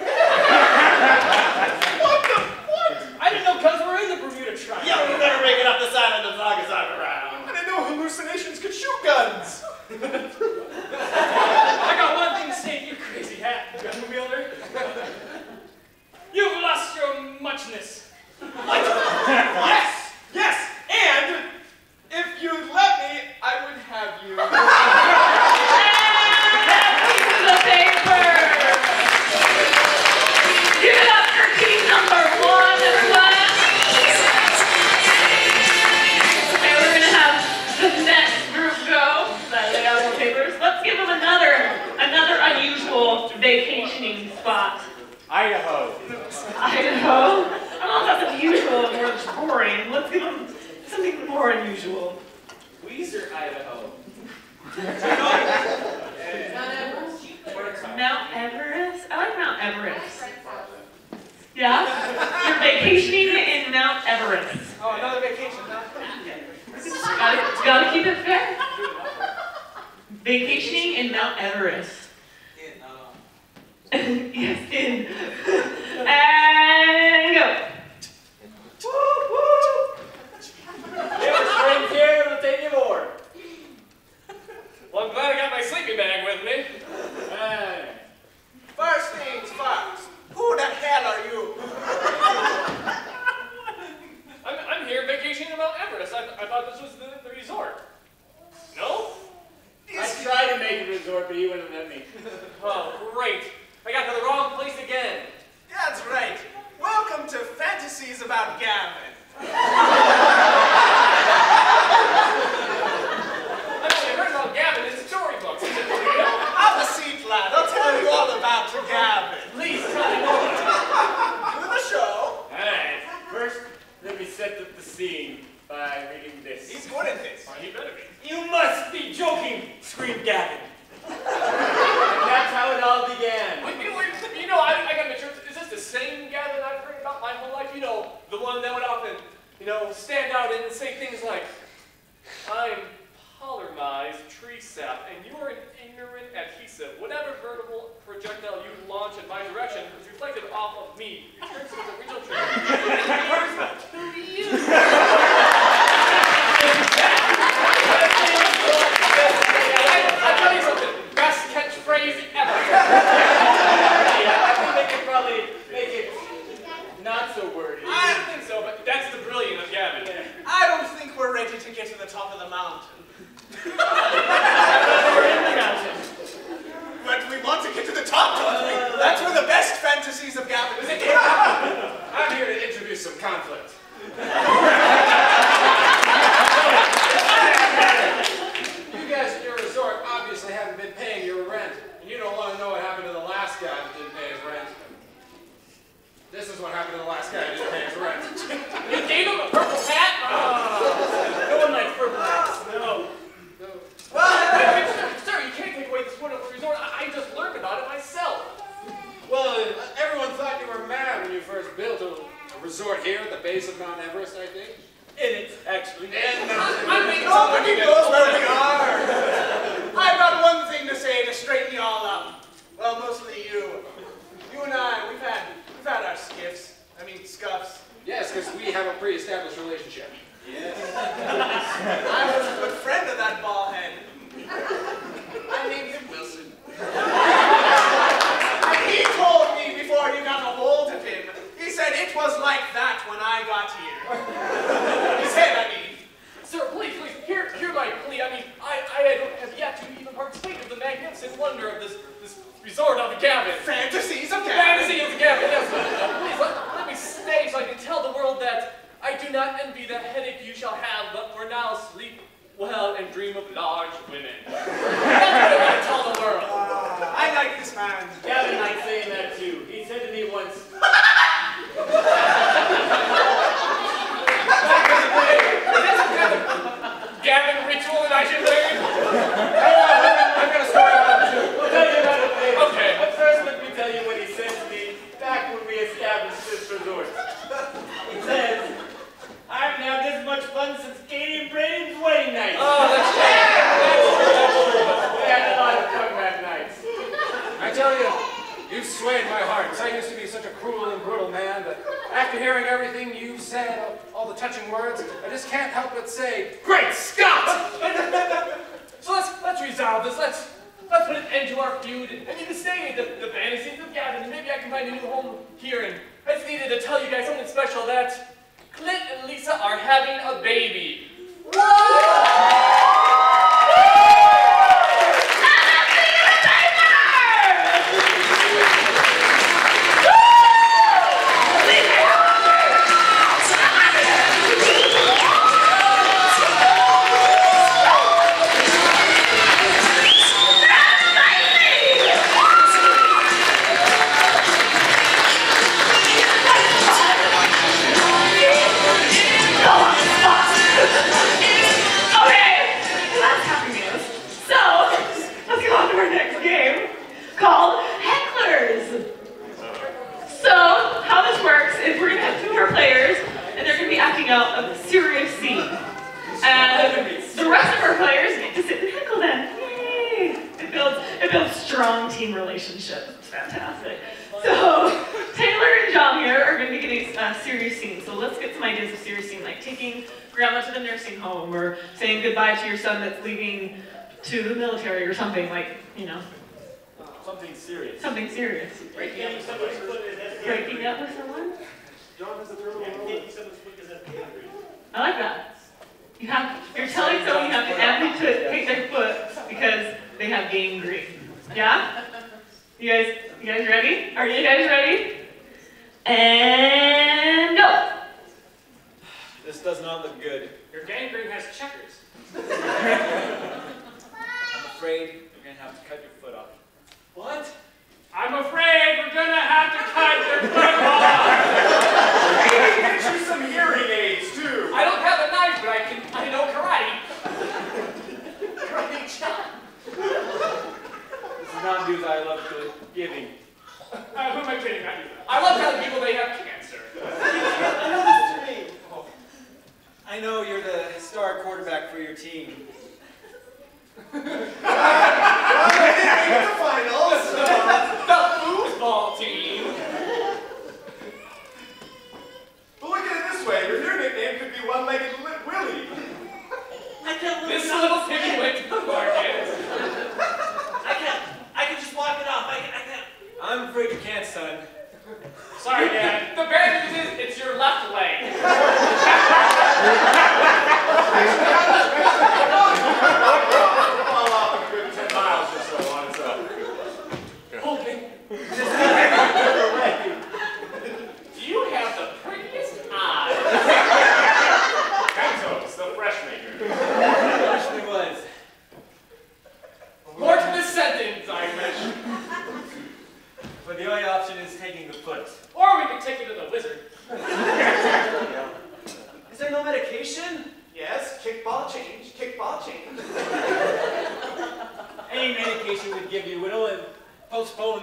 D: the what? I didn't know guns were in the Bermuda Triangle.
G: Yeah, we better make it up this island as long as I'm around.
F: I didn't know hallucinations could shoot guns.
D: I got one thing to say to you, crazy hat gun wielder. You've lost your muchness.
F: Yes, yes, and if you'd let me, I would have you.
A: Piece of paper. Give it up for team number 1 as well. Okay, we're gonna have the next group go. That lay out the papers. Let's give them another unusual vacationing spot.
G: Idaho.
A: Idaho? I don't know if that's unusual or more just boring. Let's give them something more unusual.
G: Weezer, Idaho.
A: Mount Everest? I like Mount Everest. Yeah? You're vacationing in Mount Everest.
F: Oh, another vacation, huh?
A: Gotta keep it fair. Vacationing in Mount Everest. Yes, in. And go.
G: Friends here, it'll take you more.
D: Well, I'm glad I got my sleeping bag with me.
E: First things first. Who the hell are you?
D: I'm here vacationing in Mount Everest. I thought this was the resort. No?
G: I tried to make a resort, but he wouldn't let me.
D: Oh, great. I got to the wrong place again.
E: That's right. Welcome to Fantasies About Gavin.
D: I've only heard about Gavin in storybooks. Is it real?
E: Have a seat, lad. I'll tell you all about Gavin.
D: Please tell me more.
E: To the show.
G: Alright, first, let me set up the scene by reading this.
E: He's good at this.
D: Well, he better be.
G: You must be joking, screamed Gavin. And that's how it all began.
D: Wait, you know, I gotta make sure, is this the same Gavin I've heard about my whole life? You know, the one that would often, stand out and say things like, I'm polymerized tree sap, and you are an ignorant adhesive. Whatever vertical projectile you launch in my direction is reflected off of me. It turns into the regional trigger.
E: waited to get to the top of the mountain.
A: We're in the mountain.
E: But we want to get to the top, don't we? That's where the best fantasies of Gavin is.
G: I'm here to introduce some conflict. You guys at your resort obviously haven't been paying your rent, and you don't want to know what happened to the last guy that didn't pay his rent. This is what happened to the last guy who didn't pay his rent.
A: You gave him a purple hat?
G: No one likes purple hats. No.
B: Sir, you can't take away this wonderful resort. I just learned about it myself.
G: Well, everyone thought you were mad when you first built a resort here at the base of Mount Everest, I think.
E: It's actually.
G: Nobody
E: knows where we are. I've got one thing to say to straighten you all up. Well, mostly you. You and I, we've had our skiffs. I mean, scuffs.
G: Yes, because we have a pre-established relationship.
E: Yes. I was a good friend of that ball head. I named him Wilson. And he told me before you got a hold of him, he said it was like that when I got here. He said, I mean.
B: Sir, please, hear my plea. I mean, I have yet to even partake of the magnificent wonder of this resort on the Gavin.
E: Fantasies of Gavin.
B: Fantasy of the Gavin, yes. Please, let me stay so I can tell the world that I do not envy the headache you shall have, but for now sleep well and dream of large women. That's what I want to tell the world.
E: I like this man.
G: Gavin likes saying that too. He said to me once,
B: Gavin ritual that I should learn?
G: I'm going to start out too. We'll tell you about it later.
B: Okay.
G: But first, let me tell you what he said to me back when we established this resort. He says, I've now had this much fun since Katie and Braden's wedding night.
B: Oh, that's true.
G: We had a lot of fun that night. I tell you, you've swayed my heart. I used to be such a cruel and brutal man, but after hearing everything you've said, all the touching words, I just can't help but say, Great Scott!
B: So let's resolve this. Let's put an end to our feud, and you can stay the fantasies of Gavin, and maybe I can find a new home here. And I just needed to tell you guys something special, that Clint and Lisa are having a baby.
A: Out a serious scene, and the rest of our players get to sit and heckle them. Yay! It builds strong team relationships. It's fantastic. So Taylor and John here are going to be getting a serious scene. So let's get some ideas of serious scene, like taking grandma to the nursing home, or saying goodbye to your son that's leaving to the military, or something like, you know.
G: Something serious.
A: Something serious.
G: Breaking up with someone.
A: Breaking up with someone?
G: John has a terrible
A: I like that. You're telling someone you have to amputate their foot because they have gangrene. Yeah? You guys ready? Are you guys ready? And go!
F: This does not look good.
D: Your gangrene has checkers.
F: I'm afraid you're going to have to cut your foot off.
D: What? I'm afraid we're gonna have to cut your foot off.
C: Get you some hearing aids too.
B: I don't have a knife, but I know karate. Karate chop.
F: This is not news I love giving.
D: Who am I kidding? Not you.
B: I love telling people they have cancer.
F: I know you're the star quarterback for your team.
C: Well, they didn't make the finals.
B: The foosball team.
C: But look at it this way. Your new nickname could be One-Legged Willie.
B: This little piggy went to the market.
E: I can just walk it off. I can't.
F: I'm afraid you can't, son.
B: Sorry, Dad. The bad news is it's your left leg.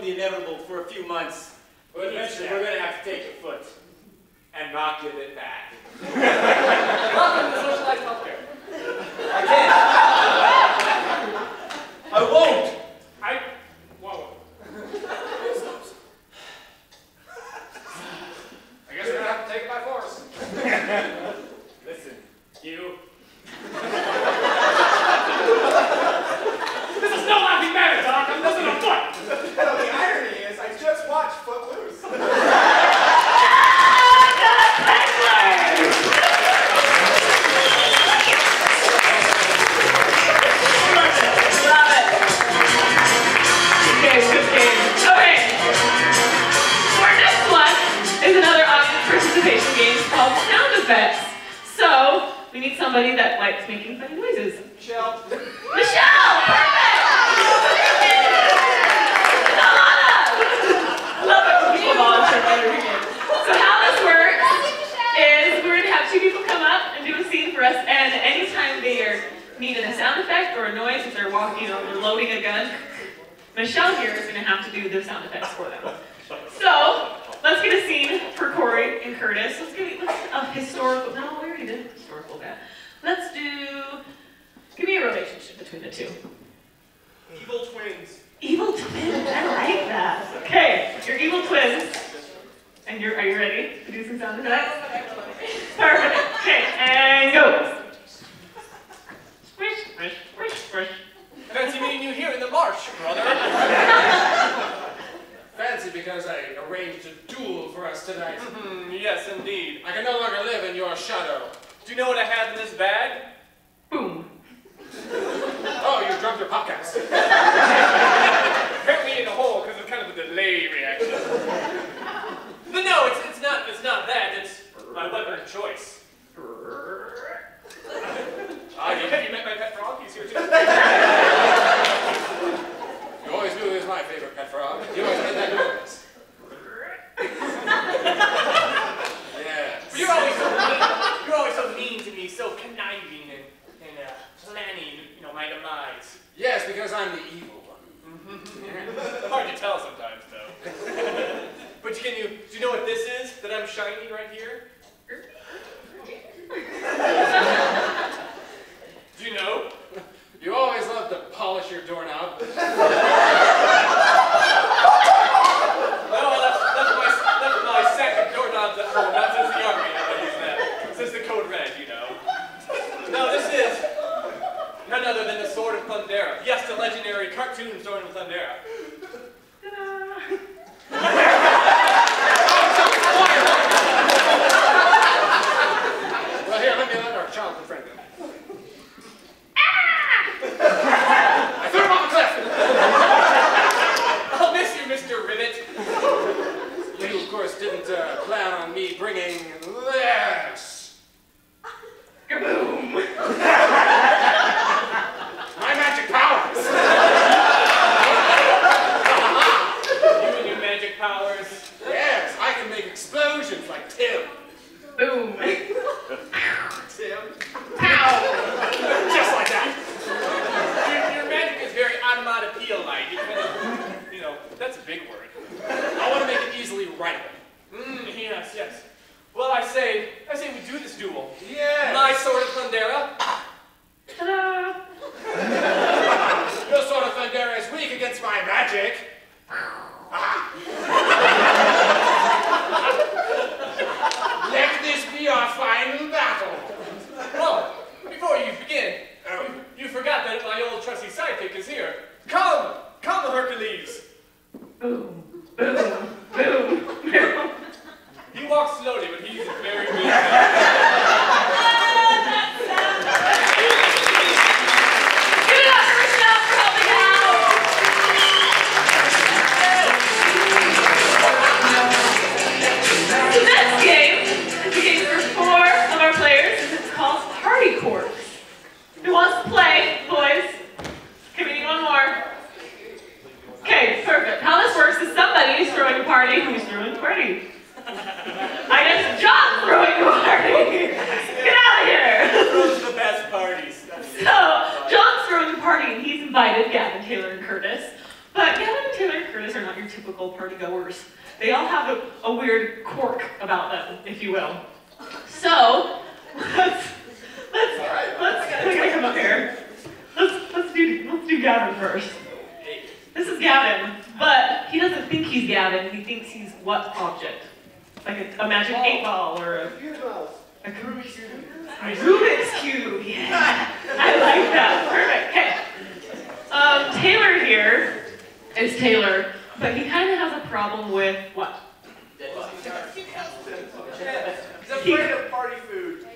G: the inevitable for a few months, but eventually we're going to have to take your foot and not give it back.
B: Welcome to socialized healthcare.
G: I can't. I won't.
D: I won't. I guess we're gonna have to take it by force.
G: Listen,
D: You. This is no laughing matter, Doc. I'm missing a foot.
E: No, the irony is, I just watched Footloose.
A: Love it. Okay, good game. Okay. Our next one is another audience participation game called sound effects. So we need somebody that likes making funny noises.
E: Michelle.
A: Michelle! Perfect! Alana! Love it when people volunteer for every game. So how this works is we're going to have two people come up and do a scene for us, and anytime they are needing a sound effect or a noise, if they're walking or they're loading a gun, Michelle here is going to have to do the sound effects for them. So let's get a scene for Corey and Curtis. Let's a historical. No, we already did a historical guy. Let's do. Give me a relationship between the two.
E: Evil twins.
A: Evil twins. I like that. Okay, you're evil twins. And are you ready to do some sound effects? Perfect. Okay, and go. Squish, squish, squish, squish.
E: Fancy meeting you here in the marsh, brother.
D: Fancy because I arranged a duel for us tonight.
E: Yes, indeed.
D: I can no longer live in your shadow.
E: Do you know what I have in this bag?
A: Boom.
D: Oh, you dropped your podcast.
E: Hurt me in the hole because it's kind of a delay reaction. But no, it's not that. It's my weapon of choice. Have you met my pet frog? He's here too.
D: You always knew he was my favorite pet frog. You always made that noise. Yeah.
E: But you're always so mean to me, so conniving and planning, my demise.
D: Yes, because I'm the evil one.
E: Hard to tell sometimes, though. But do you know what this is that I'm shining right here? Do you know?
D: You always love to polish your doorknob.
E: No, I left my second doorknobs at home, not since the army. I use that. Since the code red, No, this is none other than the Sword of Thundera. Yes, the legendary cartoon Sword of Thundera.
D: Well, here, let me let our child befriend him. I threw him off a cliff!
E: I'll miss you, Mr. Ribbit.
D: You, of course, didn't plan on me bringing this.
A: Kaboom!
D: My magic powers!
E: You and your magic powers.
D: Yes, I can make explosions like Tim.
A: Boom!
E: Tim.
A: Pow!
E: Just like that. Your magic is very onomatopoeia-like. You kind of, that's a big word.
D: I want to make it easily writable.
E: Yes. Well, I say we do this duel.
D: Yes.
E: My Sword of Thundera.
A: Ta-da!
D: Your Sword of Thundera is weak against my magic. Let this be our final battle.
E: Oh, before you begin, you forgot that my old trusty sidekick is here. Come, Hercules.
A: Boom! Boom! Boom! Boom!
E: He walks slowly, but he's a very big
A: Give it up for Michelle for helping out! So this game is a game for 4 of our players, and it's called Party Corps. Who wants to play, boys? Okay, we need one more. Okay, perfect. How this works is somebody is throwing a party. Who's throwing the party? I guess John's throwing a party. Get out of here.
E: Those are the best parties.
A: So, John's throwing a party, and he's invited Gavin, Taylor, and Curtis. But Gavin, Taylor, and Curtis are not your typical typical partygoers. They all have a weird quirk about them, if you will. So, let's come up here. Let's do Gavin first. This is Gavin, but he doesn't think he's Gavin. He thinks he's what object? Like a magic 8-ball or a Rubik's Cube. A Rubik's Cube, yeah. I like that. Perfect. Okay. Taylor here is Taylor, but he kind of has a problem with what?
G: He's afraid of party food.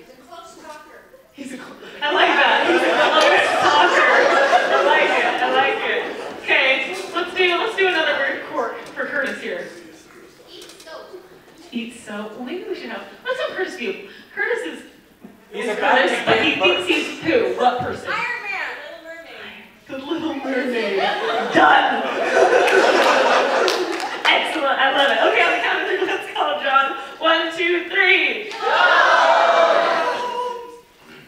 A: I like that. He's a close talker. I like it. Okay, let's do another weird quirk for Curtis here. Eat soap. Well, maybe we should have. Let's have Curtis view. Curtis is Curtis, but he thinks he's who? What person?
H: Iron Man,
A: The Little Mermaid. Done. Excellent. I love it. Okay, on the count of 3, let's call John. 1, 2, 3.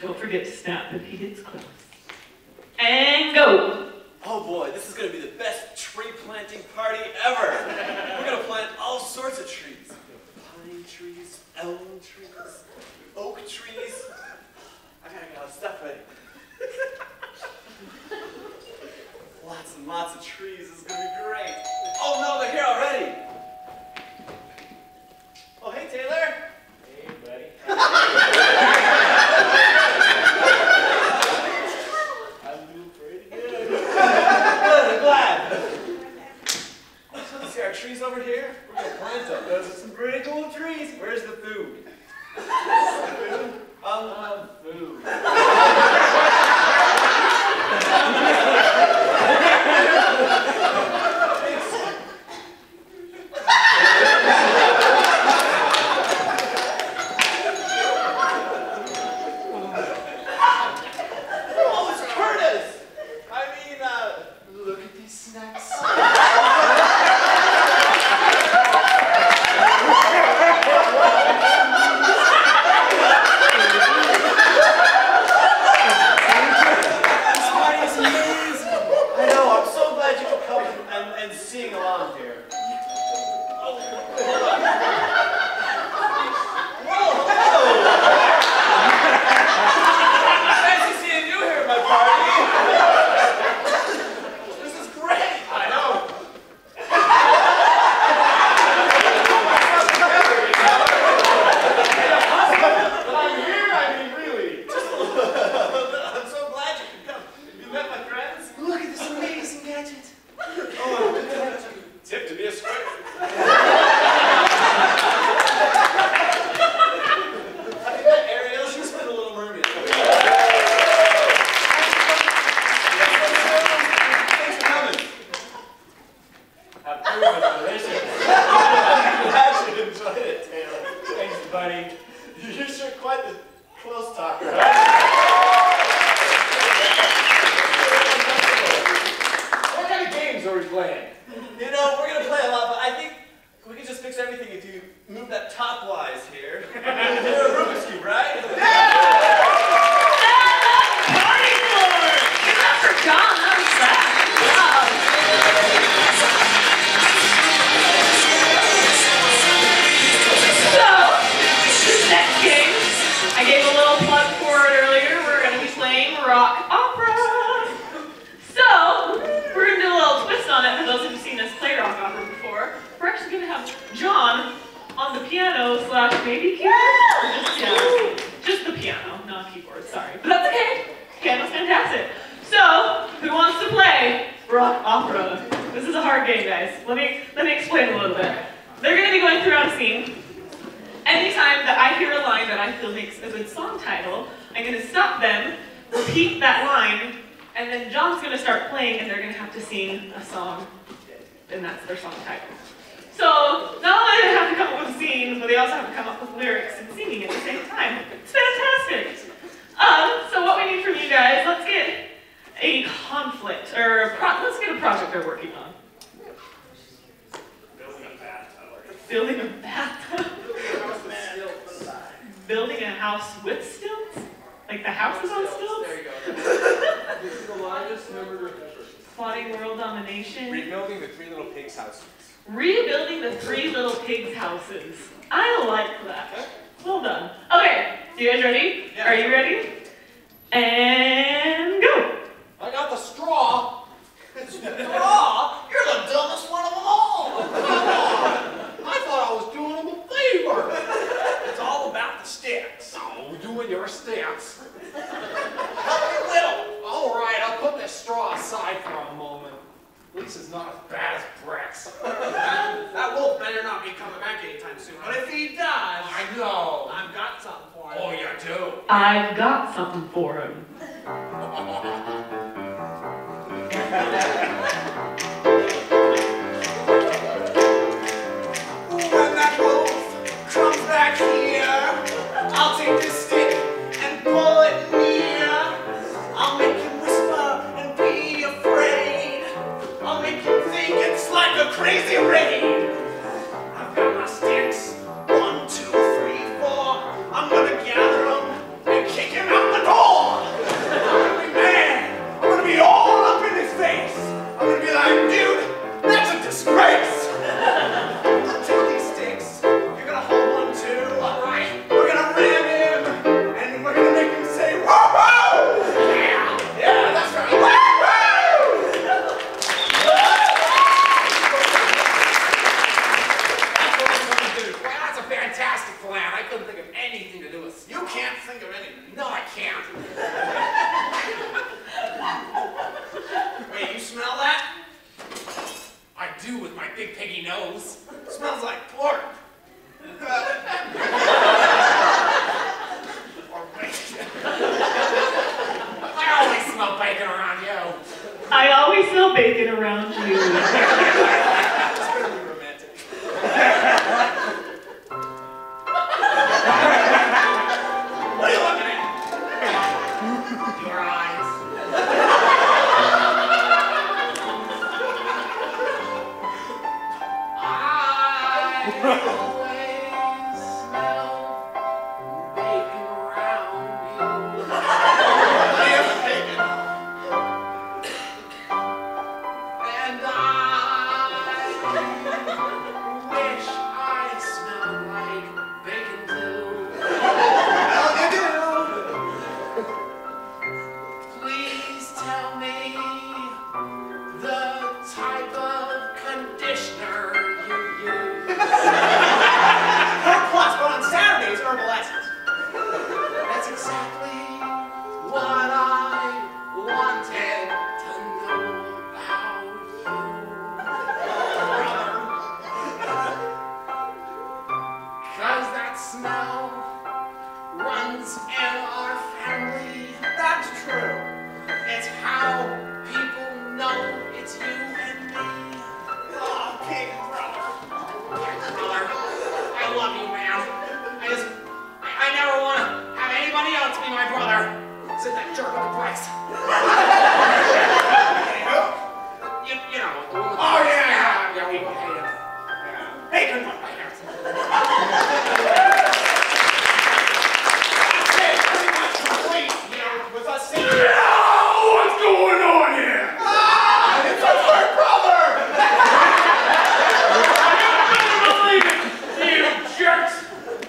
A: Don't forget to snap if he gets close. And go.
F: Oh boy, this is going to be the best tree planting party ever. We're going to plant all sorts of trees. Pine trees, elm trees, oak trees. I gotta get all the stuff ready. Lots and lots of trees. This is going to be great. Oh no, they're here already. Oh, hey Taylor.
G: Hey, buddy. I'm doing pretty good.
F: Good, I'm glad. So let's see our trees over here.
G: We're gonna plant them. Those are some pretty cool trees. Where's the food?
F: Food?
G: Food.
F: Oh, it's Curtis! I mean, look at these snacks. This party is amazing. I know, I'm so glad you could come and sing along here. Fancy seeing you here at my party. This is great. I know.
G: But I'm here, I mean, really.
F: I'm so glad you could come. You met my friends? Look at this amazing gadget. Oh, tip to be a square. I think that Ariel, she's been a little mermaid. Thanks for coming.
G: That food was delicious.
F: I'm glad you enjoyed it, Taylor.
G: Thanks, buddy.
F: You're sure quite the close talker.
G: What kind of games are we playing?
F: You know, we're gonna play a lot, but I think we can just fix everything if you move that top wise here. You're a Rubik's Cube, right?
A: Party floor. Give it up for John. That was fast. Wow. So, this next game, I gave a little plug for it earlier. We're going to be playing rock opera. So, we're going to do a little twist on it for those who've seen us play rock opera before. We're actually going to have John on the piano / maybe keyboard? Or just piano? Just the piano, not keyboard, sorry. But that's okay. Piano's fantastic. So, who wants to play rock opera? This is a hard game, guys. Let me explain a little bit. They're going to be going throughout a scene. Anytime that I hear a line that I feel makes a good song title, I'm going to stop them, repeat that line, and then John's going to start playing, and they're going to have to sing a song, and that's their song title. So, not only do they have to come up with scenes, but they also have to come up with lyrics and singing at the same time. It's fantastic. So what we need from you guys, let's get a conflict, or let's get a project they're working on. Building a bathtub. Building a house with stilts? Like the house is on stilts?
G: There you go. This is the largest number of
A: plotting world domination.
E: Rebuilding the Three Little Pigs' houses.
A: Rebuilding the Three Little Pigs' houses. I like that. Well done. Okay, you guys ready?
E: Yeah.
A: Are you ready? And go.
E: I got the straw.
C: Straw? You're the dumbest one of them all.
E: Come on. I thought I was doing them a favor.
C: It's all about the sticks.
E: Oh, doing your stance.
C: Help me whittle.
E: All right, I'll put the straw aside for a moment. At least it's not as bad as bricks.
C: That wolf better not be coming back anytime soon. But if he does,
E: I know.
C: I've got something for him.
E: Oh, you do?
A: I've got something for him.
C: When that wolf comes back here, I'll take this stick and pull it near. I'll make him whisper and be afraid. I'll make him think it's like a crazy rain. I've got my sticks, 1, 2, 3, 4. I'm gonna gather them and kick him out the door. I'm gonna be mad. I'm gonna be all up in his face. I'm gonna be like, dude, that's a disgrace. I'll take these sticks. You're gonna hold one too. All right. We're gonna ram him, and we're gonna make him say, woo-hoo! Yeah, yeah, that's right. Woo-hoo!
E: That's what I'm going to do. Well, that's a fantastic plan. I couldn't think of anything to do with.
C: You can't think of anything.
E: No, I can't.
C: Wait, you smell that?
E: I do with my big piggy nose.
C: Smells like pork. Or bacon.
E: I always smell bacon around you.
A: I always smell bacon around you.
C: It's really romantic. What are you looking at?
E: Your eyes. I always smell bacon around you.
C: Bacon.
E: And I wish I smelled like bacon too.
C: Well, you do.
E: Please tell me the type of conditioner you use.
C: Pork plus, but on Saturdays, herbal essence.
E: That's exactly what I wanted to know about you. 'Cause that smell runs in our family.
C: That's true.
E: It's how people know it's you and me.
C: Oh, pig brother.
E: Brother, I love you, man. I never want to have anybody else be my brother. Except that jerk with the price. You know. The one with the
C: Oh,
E: price.
C: yeah.
E: Yeah, we hate him.
C: Bacon brother. Okay, pretty much complete here with us saying, what's going on here? Ah, it's our third brother!
E: You jerks!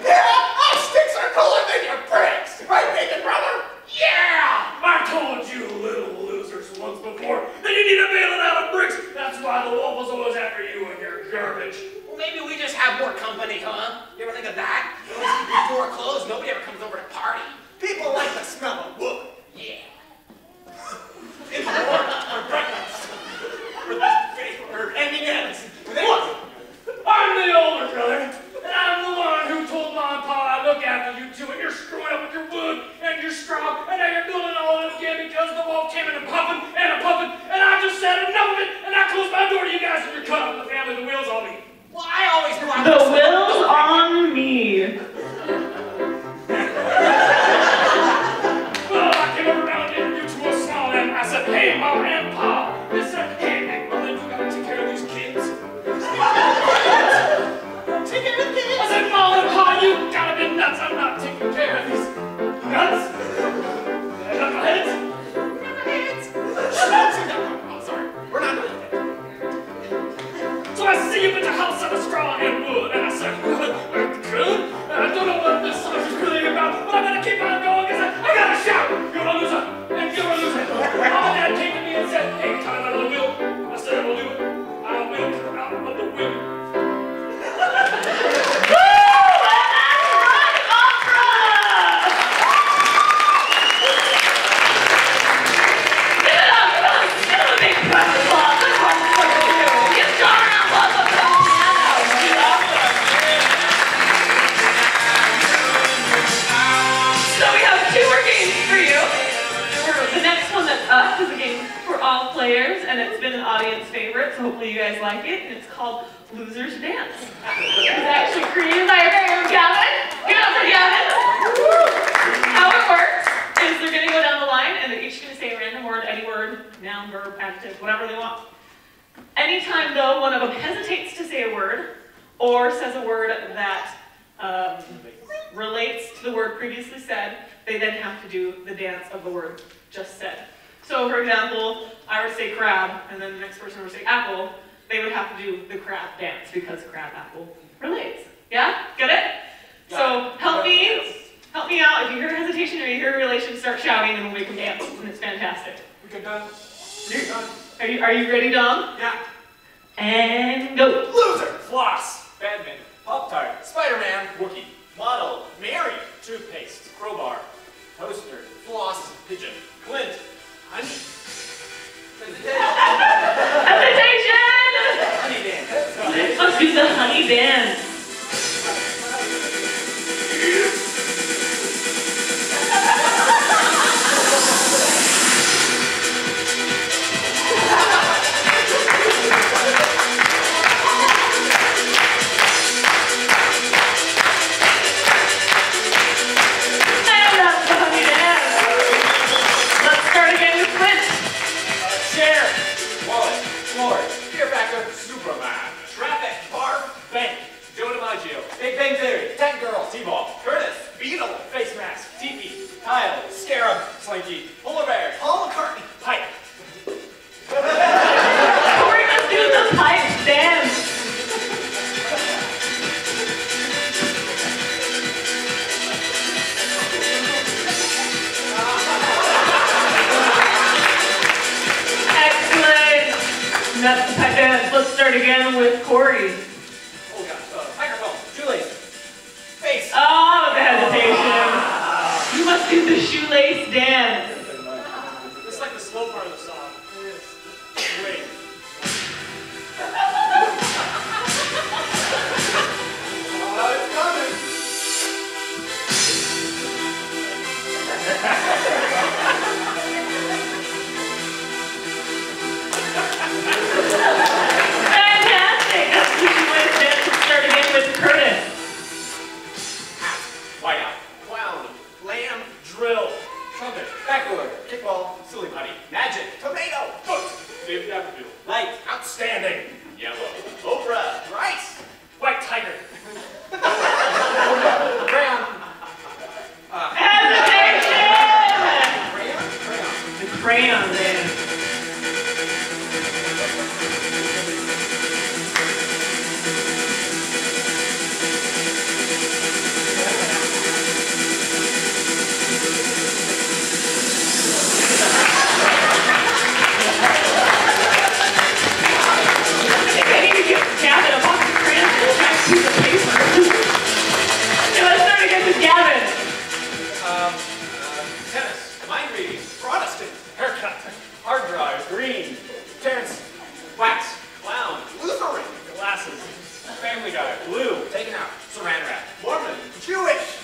C: Yeah, our sticks are cooler than your bricks! Right, bacon brother?
E: Yeah!
I: I told you little losers once before that you need to bail it out of bricks. That's why the wolf was always after you and your garbage.
E: Well, maybe we just have more company, huh? You ever think of that? You always keep your door closed. Nobody ever comes over to party.
C: People like the smell of wood.
E: Yeah.
C: In the morning, for breakfast. Or M&M's.
I: Look, I'm the older brother, and I'm the one who told Mom and Pa I look after you two, and you're screwing up with your wood and your straw, and now you're building all of it again because the wolf came in and puffing, and I just said enough of it, and I closed my door to you guys, and you're cutting up the family, the wheels on me.
E: Well, I always knew I
A: The
E: was...
A: will's on me.
I: Well, I came over and gave you to a small and I said, hey, Mom and Pa. They said, hey, Nick, well, then you gotta take care of these kids.
C: Take care of the kids.
I: I said, Mom and Pa, you gotta be nuts. I'm not taking care of these nuts. Knuckleheads.
A: players, and it's been an audience favorite, so hopefully you guys like it, and it's called Loser's Dance. It was actually created by our very own Gavin. Give it up for Gavin. How it works is they're going to go down the line, and they're each going to say a random word, any word, noun, verb, adjective, whatever they want. Anytime, though, one of them hesitates to say a word, or says a word that relates to the word previously said, they then have to do the dance of the word just said. So, for example, I would say crab, and then the next person would say apple, they would have to do the crab dance, because crab, apple relates. Yeah? Get it? So, help me out. If you hear hesitation or you hear relation, start shouting, and we'll make them dance, and it's fantastic.
C: We good, done?
A: Are you ready, Dom?
C: Yeah.
A: And go.
C: Loser!
E: Floss. Badminton. Pop-Tart. Spider-Man. Wookie. Model. Mary. Toothpaste. Crowbar. Toaster. Floss. Pigeon. Clint. Honey.
A: Hesitation!
E: Honey dance.
A: Let's do the honey dance.
E: Fear Factor, Superman. Traffic, Barf, Bank, Joe DiMaggio, Big Bang Theory, Tent Girl, T-Ball, Curtis, Beetle, Face Mask, Teepee, Kyle, Scarab, Slinky, Polar Bear, Paul McCartney, Pipe.
A: We're gonna do the pipe dance. That's the pipe dance. Let's start again with Corey.
E: Oh gosh, microphone, shoelace, face.
A: Oh, the hesitation. You must do the shoelace dance.
D: This is like the slow part of the song. Wait.
C: It's coming.
A: Fantastic. That's the shoelace dance. Let's start again with Curtis.
E: Whiteout, clown, lamb, drill, trumpet, backboard, kickball, silly putty, magic, tomato, foot, David Copperfield, light, outstanding, yellow, Oprah, rice, white tiger, crayon,
A: Hesitation.
E: crayon,
A: The crayon dance. I need to get Gavin a box of crayons and a giant piece of paper. Okay, let's start again with Gavin.
E: tennis, mind reading, Protestant, haircut, hard drive, green, Terrence, wax, clown, Lutheran, glasses, Family Guy, blue, taken out, saran wrap, Mormon,
C: Jewish.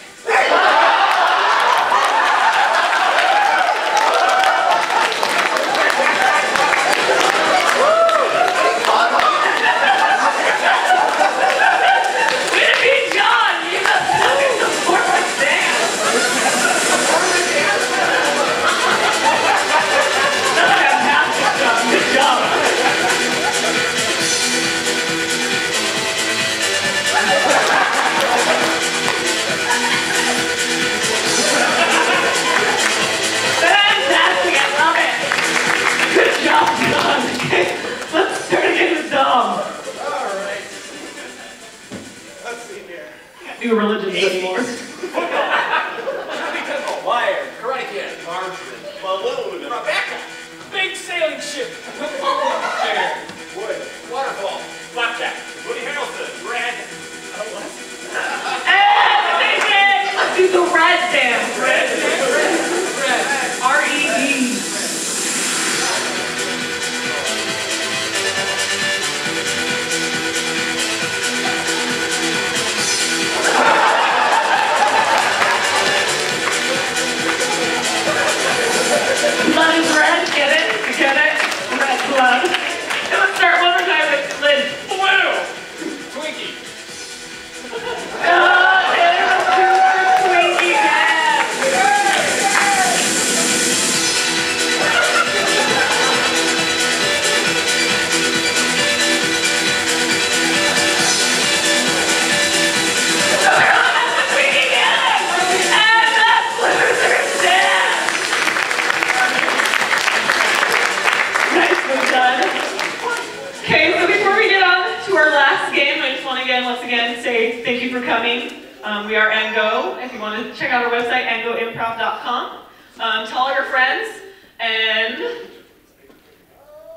A: Way to be John! You got stuck in the forward dance! That's fantastic, John. Good job. Fantastic, I love it. Good job, John. Okay, let's start again with Dom.
C: All right. Let's see here.
A: Do religions anymore.
E: Happy Temple, Wire, Karate Kid, Margarine, Balloon, Rebecca, Big Sailing Ship, Chair, Wood, Waterfall, Flapjack, Woody Harrelson, Red,
A: Hesitation! Let's do the red dance.
E: Red,
A: R-E-D. Blood is red. Get it? You get it? Red to our last game. I just want to once again say thank you for coming. We are Ango. If you want to check out our website, angoimprov.com. Tell all your friends, and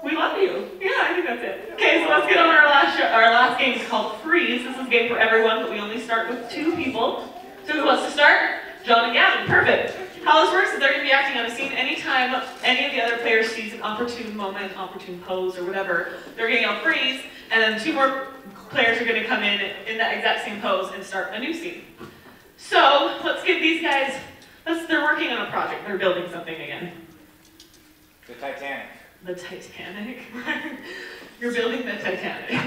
A: we love you. Yeah, I think that's it. Okay, so let's get on our last game. It's called Freeze. This is a game for everyone, but we only start with 2 people. So who wants to start? John and Gavin. Perfect. How this works is they're going to be acting on a scene anytime any of the other players sees an opportune moment, opportune pose, or whatever. They're going to yell freeze, and then 2 more players are going to come in that exact same pose and start a new scene. So let's give these guys, they're working on a project. They're building something again.
G: The Titanic.
A: The Titanic? You're building the Titanic.
D: All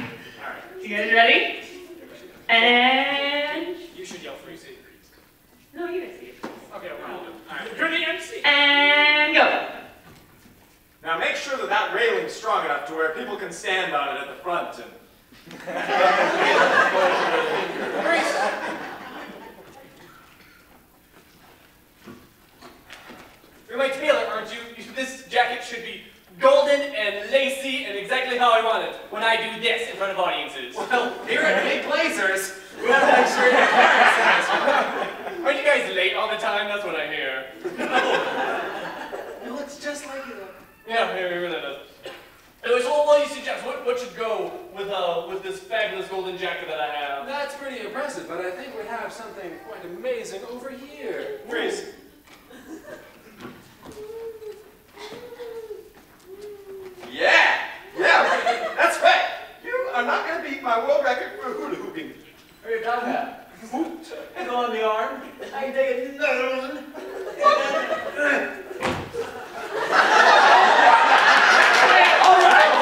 D: right.
A: You guys ready? And...
D: You should yell freeze.
A: No, you guys see it.
D: Okay, well, all right. You're the MC.
A: And go.
F: Now make sure that railing's strong enough to where people can stand on it at the front and...
E: You're my tailor, aren't you? This jacket should be golden and lacy and exactly how I want it when I do this in front of audiences.
F: Well, here at Big Blazers, we have to make sure your parents.
E: Aren't you guys late all the time? That's what I hear.
F: It looks just like you.
E: Yeah, it really does. Anyway, so what do you suggest? What should go with this fabulous golden jacket that I have?
F: That's pretty impressive, but I think we have something quite amazing over here. Freeze. Yeah, that's right. You are not going to beat my world record for hula hooping.
G: What are you talking about? Go on the arm. I can take another one.
F: All right,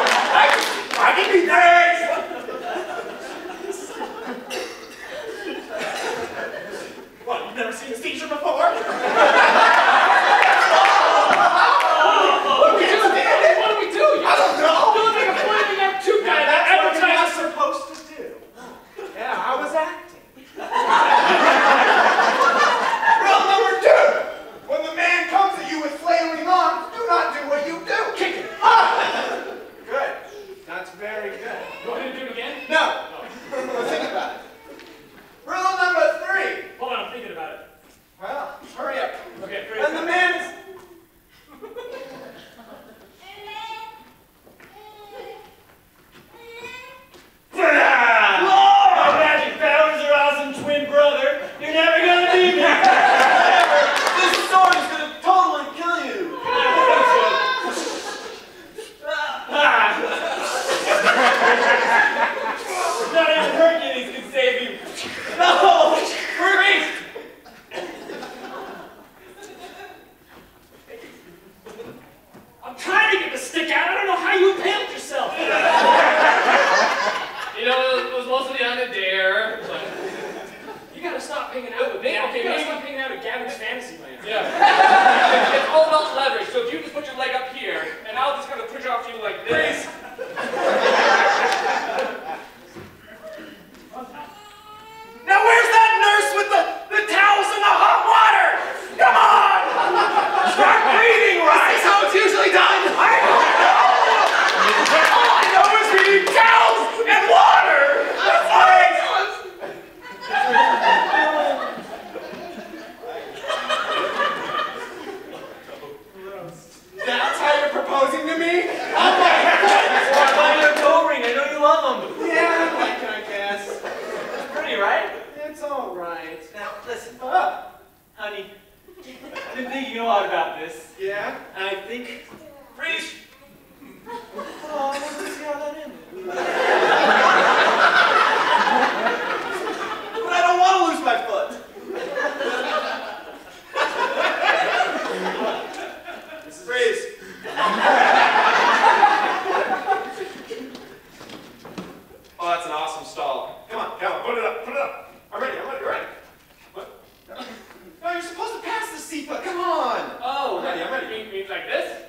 F: I can beat that. What, you've never seen a seizure before? What do we do? I don't know.
I: You look like a flaming M2 guy that
F: That's what you're not
I: advertises.
F: supposed to do. Yeah, I was acting. Rule number 2. When the man comes at you with flailing arms, do not do what you do. Kick him. Good. That's very good.
I: You want me to do it again?
F: No. Think about it. Rule number 3.
I: Hold on, I'm thinking about it.
F: Well, hurry up.
I: Okay,
F: When the man is...
G: My magic powers are awesome, twin brother. You're never gonna beat me.
F: This sword is gonna totally kill you.
G: Not even Hercules can save you.
F: No! Freeze!
I: I'm trying to get the stick out. I don't know how you impaled yourself.
E: You know, it was mostly on a dare, but
D: You gotta stop hanging out with me.
E: Okay,
D: You gotta
E: maybe-
D: stop hanging out at Gavin's fantasy land.
E: yeah. It's all about leverage. So if you just put your leg up here, and I'll just kind of push off you like this.
F: Now where's that nurse with the towels and the hot water? Come on! Start breathing right! Is this how it's usually done? I don't know! All I know is we need towels and water! That's right! That's how you're proposing to me? Oh my goodness!
G: Buy your toe ring. I know you love them.
F: Yeah, I like it, I guess.
G: It's pretty, right?
F: It's all right.
G: Now, listen. Honey, I've been thinking a lot about this.
F: Yeah?
G: And I think...
F: Freeze! Oh, I want to see how that ended. But I don't want to lose my foot. Freeze! Oh, that's an awesome stall. Come on, put it up. I'm ready, you're ready. What? No, you're supposed to pass the seat, but come on.
E: Oh,
F: I'm ready.
E: You mean like this?